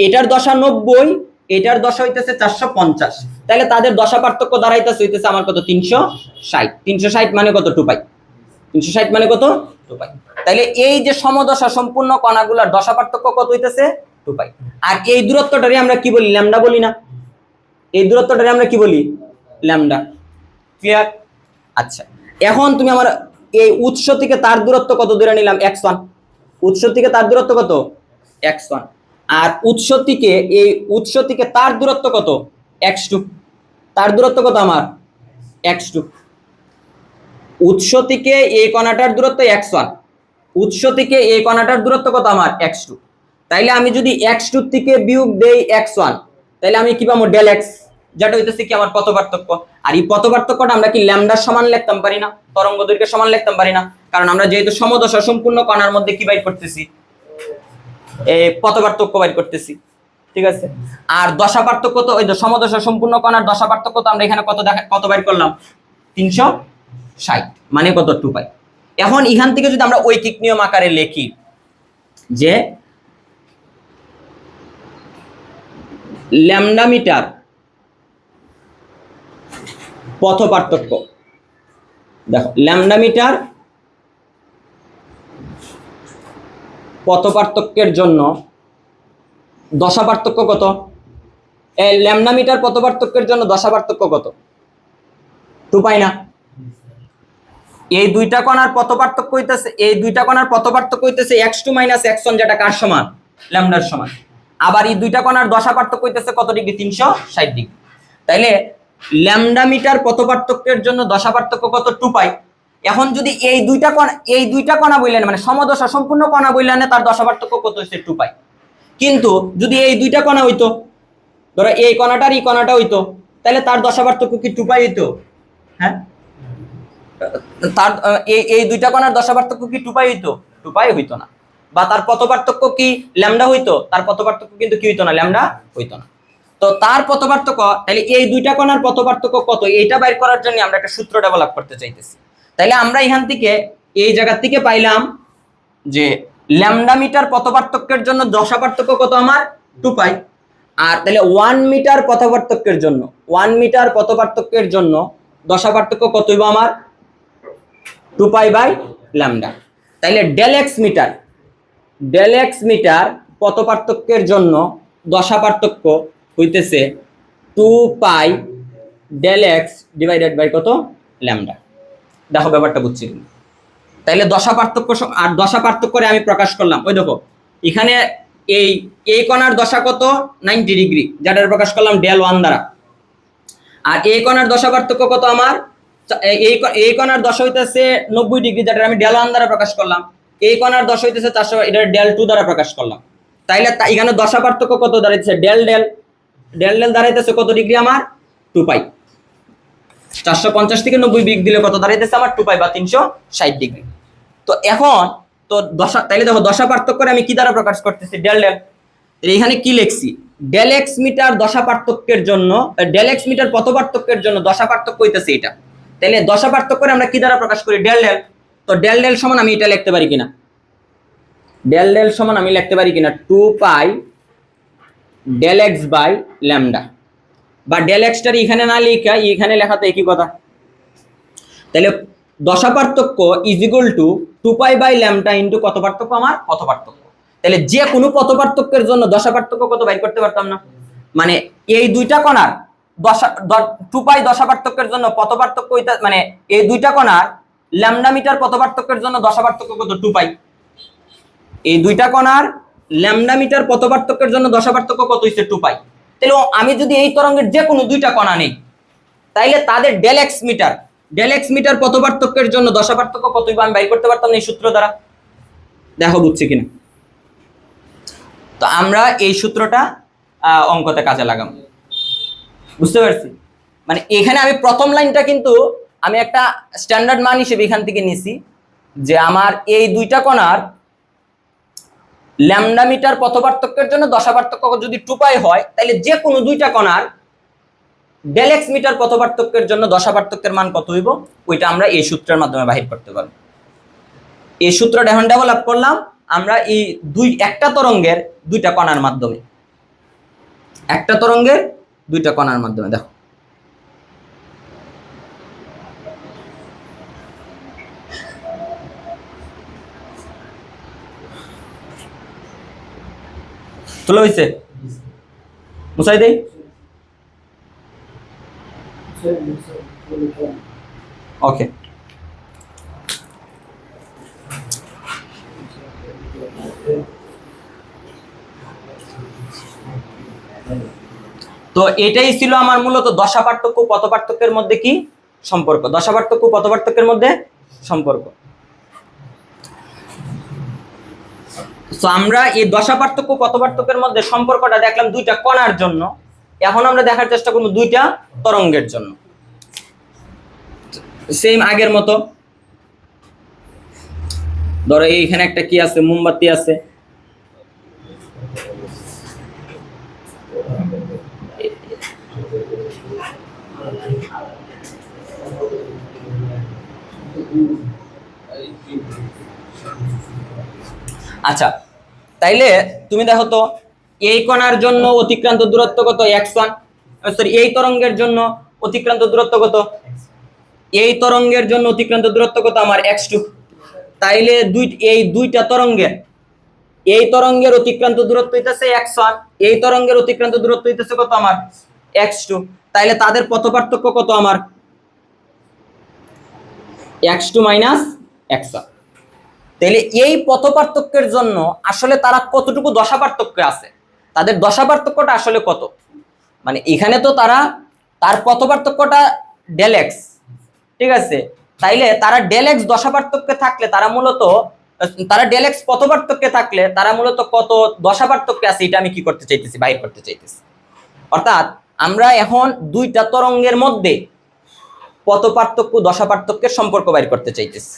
এটার দশা 90, এটার দশা হইতেছে 450, তাহলে তাদের দশা পার্থক্য দাঁড়াইতেছে হইতেছে আমার কত? 360। 360 মানে কত? 2 পাই। 360 মানে কত? 2 পাই। তাহলে এই যে সমদশা সম্পূর্ণ কণাগুলোর দশা পার্থক্য কত হইতেছে? 2 পাই। আর এই দূরত্বটারে আমরা কি বলি? ল্যামডা বলি না? এই দূরত্বটারে আমরা কি বলি? ল্যামডা। ক্লিয়ার? আচ্ছা, এখন তুমি আমার এই উৎস থেকে তার দূরত্ব কত ধরে নিলাম? x1। উৎস থেকে তার দূরত্ব কত? x1। আর উৎস থেকে তার দূরত্ব কত? x2। তার দূরত্ব কত আমার? x2। উৎস থেকে এই কণাটার দূরত্ব x1, উৎস থেকে এই কণাটার দূরত্ব কত আমার? x2। তাইলে আমি যদি x2 থেকে বিয়োগ দেই x1, তাহলে আমি কি পাবো? ডেল x, যেটা হইতেছে কি আমার পথ পার্থক্য। আর এই পথ পার্থক্যটা আমরা কি ল্যামডার সমান লিখতাম পারি না? তরঙ্গ দৈর্ঘ্যের সমান লিখতাম পারি না? কারণ আমরা যেহেতু সমদশা সম্পূর্ণ কণার মধ্যে কি বাইর করতেছি? এই পথ পার্থক্য বাইর করতেছি। ঠিক আছে। আর দশা পার্থক্য তো ওই সমদশা সম্পূর্ণ কণার দশা পার্থক্য তো আমরা এখানে কত বাইর করলাম? 360 মানে কত? 2 পাই। এখন এখান থেকে যদি আমরা ঐকিক নিয়ম আকারে লিখি যে ল্যামডা মিটার পথ পার্থক্য, দেখো ল্যামডা মিটার পথ পার্থক্যের জন্য দশা পার্থক্য কত? এই ল্যামডা মিটার পথ পার্থক্যের জন্য দশা পার্থক্য কত? 2 পাই না? এই দুইটা কণার পথ পার্থক্য হইতেছে, এই দুইটা কণার পথ পার্থক্য হইতেছে x2 - x1, যেটা কার সমান? ল্যামডার সমান। আবার এই দুইটা কণার দশা পার্থক্য হইতেছে কত ডিগ্রি? 360 ডিগ্রি। তাইলে ল্যামডা মিটার পথ পার্থক্যের জন্য দশা পার্থক্য কত? 2 পাই। এখন যদি এই দুইটা কণা বললেন মানে সমদশা সম্পূর্ণ কণা বললেন, তার দশা পার্থক্য কত হইছে? 2 পাই। কিন্তু যদি এই দুইটা কণা হইতো, ধরো এই কণাটার এই কণাটা হইতো, তাহলে তার দশা পার্থক্য কি 2 পাই হইতো? হ্যাঁ, তার এই দুইটা কণার দশা পার্থক্য কি 2 পাই হইতো? 2 পাই হইতো না। বা তার পথ পার্থক্য কি ল্যামডা হইতো? তার পথ পার্থক্য কিন্তু কি হইতো না? ল্যামডা হইতো না। তো তার পথ পার্থক্য, তাহলে এই দুইটা কণার পথ পার্থক্য কত? এইটা বাইর করার জন্য আমরা একটা সূত্র ডেভেলপ করতে চাইতেছি। তাইলে আমরা এখান থেকে এই জায়গা থেকে পাইলাম যে ল্যামডা মিটার পথ পার্থক্যের জন্য দশা পার্থক্য কত আমার? 2 পাই। আর তাহলে 1 মিটার পথ পার্থক্যের জন্য 1 মিটার পথ পার্থক্যের জন্য দশা পার্থক্য কত হইব আমার? 2 পাই বাই ল্যামডা। তাইলে ডেল এক্স মিটার পথ পার্থক্যের জন্য দশা পার্থক্য হইতেছে 2 পাই ডেল এক্স ডিভাইডেড বাই কত? ল্যামডা। দেখো ব্যাপারটা বুঝছি। তাইলে দশা পার্থক্য আর দশা পার্থক্য করে আমি প্রকাশ করলাম। ওই দেখো এখানে এই কোণার দশা কত? 90 ডিগ্রি, যেটা প্রকাশ করলাম ডেল 1 দ্বারা। আর এই কোণার দশা পার্থক্য কত আমার? এই কোণার দশা হইতেছে 90 ডিগ্রি, যেটা আমি ডেল 1 দ্বারা প্রকাশ করলাম। এই কোণার দশা হইতেছে 400, এটা ডেল 2 দ্বারা প্রকাশ করলাম। তাইলে এখানে দশা পার্থক্য কত দাঁড়াইতেছে? ডেল দাঁড়াইতেছে কত ডিগ্রি আমার? 2 পাই। 450 থেকে 90 বিয়োগ দিলে কত দাঁড়াইতেছে আমার? 2 পাই বা 360 ডিগ্রি। তো এখন তো দশা, তাইলে দেখো দশা পার্থক্য আমি কি দ্বারা প্রকাশ করতেছি? ডেল। এখানে কি লিখছি? ডেল এক্স মিটার দশা পার্থক্যের জন্য, ডেল এক্স মিটার পথ পার্থক্যের জন্য দশা পার্থক্য হইতেছে এটা। তাহলে দশা পার্থক্য আমরা কি দ্বারা প্রকাশ করি? Del del. তো ডেল ডেল সমান আমি এটা লিখতে পারি কিনা? ডেল ডেল সমান আমি লিখতে পারি কিনা 2 পাই ডেল এক্স বাই ল্যামডা, বা ডেল এক্সটার এখানে না লিখা এখানে লেখাতে একই কথা। তাহলে দশা পার্থক্য is equal to 2 pi by lambda into কত পার্থক্য? আমার পথ পার্থক্য। তাহলে যে কোনো পথ পার্থক্যের জন্য দশা পার্থক্য কত বাইর করতে পারতাম না? মানে এই দুইটা কণার 2 পাই দশা পার্থক্যের জন্য পথ পার্থক্য মানে এই দুইটা কণার ল্যামডা মিটার পথ পার্থক্যের জন্য দশা পার্থক্য কত? 2 পাই। এই দুইটা কণার ল্যামডা মিটার পথ পার্থক্যের জন্য দশা পার্থক্য কত হইছে? 2 পাই। তাহলে আমি যদি এই তরঙ্গের যে কোনো দুইটা কণা নেই, তাইলে তাদের ডেল এক্স মিটার পথ পার্থক্যের জন্য দশা পার্থক্য কত হইবে আমি বাইর করতে পারতাম না এই সূত্র দ্বারা। দেখো বুঝছি কিনা? তো আমরা এই সূত্রটা অঙ্কতে কাজে লাগাম। বুঝতে পারছি? মানে এখানে আমি প্রথম লাইনটা কিন্তু আমি একটা স্ট্যান্ডার্ড মান হিসেবে এখান থেকে নিছি, যে আমার এই দুইটা কণার ল্যামডা মিটার পথ পার্থক্যের জন্য দশা পার্থক্য যদি 2 পাই হয়, তাহলে যে কোনো দুইটা কণার ডেল এক্স মিটার পথ পার্থক্যের জন্য দশা পার্থক্যের মান কত হইব, ওইটা আমরা এই সূত্রের মাধ্যমে বাহির করতে পারবো। এই সূত্রটা এখন ডেভেলপ করলাম আমরা এই একটা তরঙ্গের দুইটা কণার মাধ্যমে। একটা তরঙ্গের দুইটা কণার মাধ্যমে দেখো তোলা হয়েছে, মুছাই দেই। ওকে, তো এটাই ছিল আমার মূলত দশা পার্থক্য পথ পার্থক্যের মধ্যে কি সম্পর্ক, দশা পার্থক্য পথ পার্থক্যের মধ্যে সম্পর্ক। তো আমরা এই দশা পার্থক্য পথ পার্থক্যের মধ্যে সম্পর্কটা দেখলাম দুইটা কণার জন্য। এখন আমরা দেখার চেষ্টা করব দুইটা তরঙ্গের জন্য। সেম আগের মতো, ধরো এইখানে একটা কি আছে, মোমবাতি আছে। আচ্ছা, তাইলে তুমি দেখো তো এই কণার জন্য অতিক্রান্ত দূরত্ব কত? x1। সরি, এই তরঙ্গের জন্য অতিক্রান্ত দূরত্ব কত? এই তরঙ্গের জন্য অতিক্রান্ত দূরত্ব কত? আমার x2। তাইলে এই দুইটা তরঙ্গের, এই তরঙ্গের অতিক্রান্ত দূরত্ব হইতেছে x1, এই তরঙ্গের অতিক্রান্ত দূরত্ব হইতেছে কত? আমার x2। তাইলে তাদের পথ পার্থক্য কত? আমার x2 মাইনাস x1। তাহলে এই পথ পার্থক্যের জন্য আসলে তারা কতটুকু দশা পার্থক্য আছে, তাদের দশা পার্থক্যটা আসলে কত? মানে এখানে তো তার পথ পার্থক্যটা ডেল এক্স, ঠিক আছে? তাইলে তারা ডেল এক্স দশা পার্থক্যে থাকলে তারা ডেল এক্স পথ পার্থক্যে থাকলে তারা মূলত কত দশা পার্থক্যে আছে, এটা আমি কি করতে চাইতেছি? বাইর করতে চাইতেছি। অর্থাৎ আমরা এখন দুইটা তরঙ্গের মধ্যে পথ পার্থক্য দশা পার্থক্যের সম্পর্ক বাইর করতে চাইতেছি।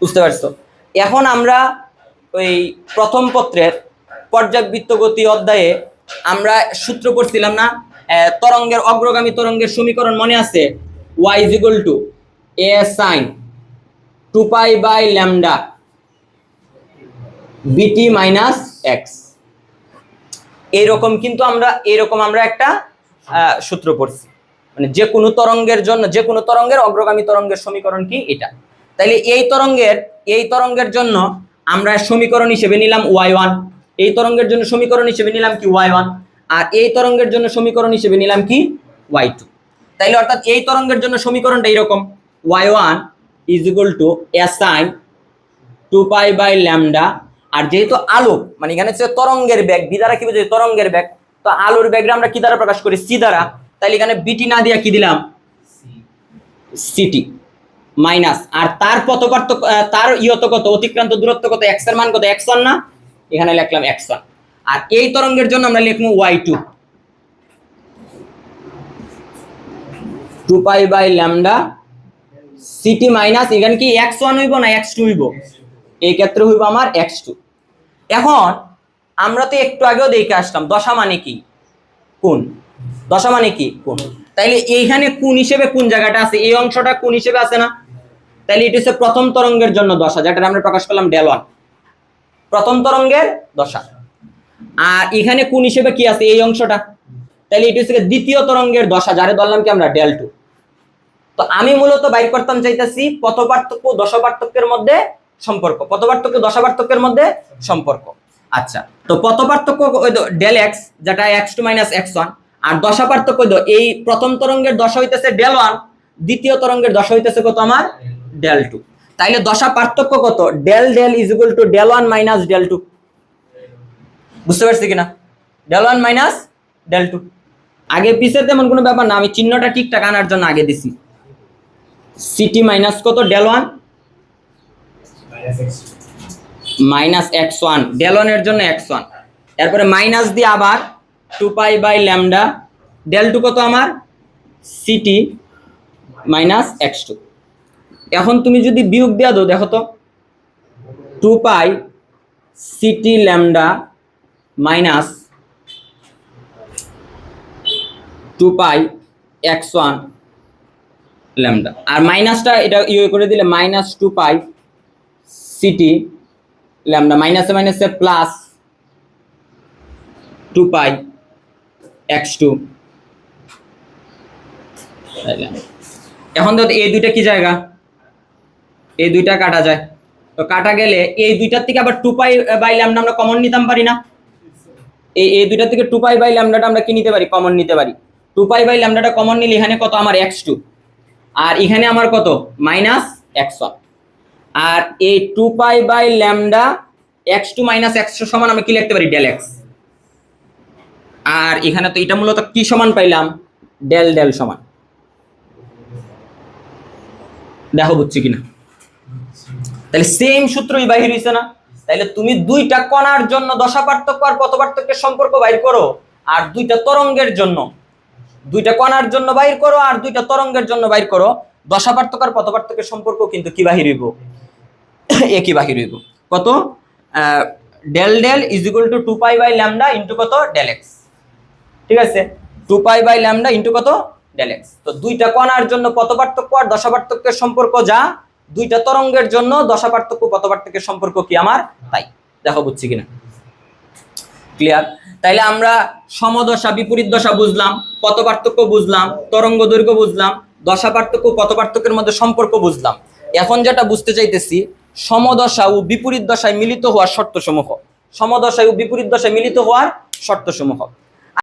বুঝতে পারছো? এখন আমরা ওই প্রথম পত্রের পর্যাবৃত্ত গতি অধ্যায়ে আমরা সূত্র পড়ছিলাম না, তরঙ্গের অগ্রগামী তরঙ্গের সমীকরণ মনে আছে? y = a sin 2 pi by lambda bt minus x। এইরকম কিন্তু আমরা একটা সূত্র পড়ছি, মানে যে কোনো তরঙ্গের অগ্রগামী তরঙ্গের সমীকরণ কি এটা। তাইলে এই তরঙ্গের জন্য আমরা সমীকরণ হিসেবে নিলাম y1, এই তরঙ্গের জন্য সমীকরণ হিসেবে নিলাম কি y1, আর এই তরঙ্গের জন্য সমীকরণ হিসেবে নিলাম কি y2। তাইলে অর্থাৎ এই তরঙ্গের জন্য সমীকরণটা এরকম, y1 = a sin 2 pi by lambda. আর যেহেতু আলোক মানে এখানে হচ্ছে তরঙ্গের বেগ, বি দ্বারা কি বোঝায়? তরঙ্গের বেগ। তো আলোর বেগটা আমরা কি দ্বারা প্রকাশ করি? সি দ্বারা। তাইলে এখানে বিটি না দিয়া কি দিলাম? সিটি মাইনাস, আর তার পথ পার্থক্য তার কত? অতিক্রান্ত দূরত্ব কত? x এর মান কত? x1 না, এখানে লিখলাম x1। আর এই তরঙ্গের জন্য আমরা লিখবো y2 2 pi by lambda c t minus, এখানে কি x1 হইব না x2 হইব? এই ক্ষেত্রে হইব আমার x2। এখন আমরা তো একটু আগেও দেখে আসলাম দশা মানে কি কোণ, দশা মানে কি কোণ। তাইলে এইখানে কোণ হিসেবে কোন জায়গাটা আছে, এই অংশটা কোণ হিসেবে আছে না, তাইলে এটা হচ্ছে প্রথম তরঙ্গের জন্য দশা, যেটা আমরা প্রকাশ করলাম del1, প্রথম তরঙ্গের দশা। আর এখানে কোণ হিসেবে কি আছে, এই অংশটা, তাহলে এটা হচ্ছে দ্বিতীয় তরঙ্গের দশা, যারে ধরলাম কি আমরা del2। তো আমি মূলত বাইর করতাম চাইতেছি পথ পার্থক্য দশা পার্থক্যের মধ্যে সম্পর্ক, পথ পার্থক্য দশা পার্থক্যের মধ্যে সম্পর্ক। আচ্ছা, তো পথ পার্থক্য ওই del x, যেটা x2 - x1, আর দশা পার্থক্য এই প্রথম তরঙ্গের দশা হইতেছে del1, দ্বিতীয় তরঙ্গের দশা হইতেছে কত আমার del2। তাইলে দশা পার্থক্য কত, del = del1 - del2। বুঝতে পারছি কিনা, del1 - del2। আগে পিছে তেমন কোনো ব্যাপার না, আমি চিহ্নটা ঠিকঠাক আনার জন্য আগে দিছি। ct মাইনাস কত del1 -x1, del1 এর জন্য x1, এরপরে মাইনাস দিয়ে আবার 2π/λ, del2 কত আমার ct - x2। এখন তুমি যদি বিয়োগ দেয়া দাও, দেখো তো 2π ct λ মাইনাস 2π x1 ল্যামডা, আর মাইনাসটা এটা ইয়ে করে দিলে -2π ct ল্যামডা, মাইনাসে মাইনাসে প্লাস 2π x2। এখন দেখো এই দুইটা কি জায়গা, এই দুইটা কাটা যায়, তো কাটা গেলে এই দুইটার থেকে আবার 2π/λ আমরা কমন নিতাম পারি না, এই দুইটার থেকে 2π/λটা আমরা কি নিতে পারি, কমন নিতে পারি। 2π/λটা কমন নিলে এখানে কত আমার x2, আর এখানে আমার কত -x1, আর এই 2π/λ x2 - x সমান আমি কি লিখতে পারি del x, আর এখানে তো এটা মূলত কি সমান পাইলাম, del সমান। দেখো বুঝছি কিনা, তাহলে সেম সূত্রই বাহির হইছে না। তাহলে তুমি দুইটা কণার জন্য দশা পার্থক্য আর পথ পার্থক্যের সম্পর্ক বাইর করো, আর দুইটা তরঙ্গের জন্য, দুইটা কণার জন্য বাইর করো আর দুইটা তরঙ্গের জন্য বাইর করো, দশা পার্থক্য আর পথ পার্থক্যের সম্পর্ক কিন্তু কি বাহির হইব, একই বাহির হইব। কত, del = 2π/λ ইনটু কত del x, ঠিক আছে, 2π/λ ইনটু কত del x। তো দুইটা কণার জন্য পথ পার্থক্য আর দশা পার্থক্যের সম্পর্ক যা, দুইটা তরঙ্গের জন্য দশা পার্থক্য পথ পার্থক্যের সম্পর্ক কি আমার তাই। দেখো বুঝছি কিনা, ক্লিয়ার। তাইলে আমরা সমদশা বিপরীত দশা বুঝলাম, পথ পার্থক্য বুঝলাম, তরঙ্গ দৈর্ঘ্য বুঝলাম, দশা পার্থক্য পথ পার্থক্যের মধ্যে সম্পর্ক বুঝলাম। এখন যেটা বুঝতে চাইতেছি, সমদশা ও বিপরীত দশায় মিলিত হওয়ার শর্তসমূহ, সমদশায় ও বিপরীত দশায় মিলিত হওয়ার শর্তসমূহ।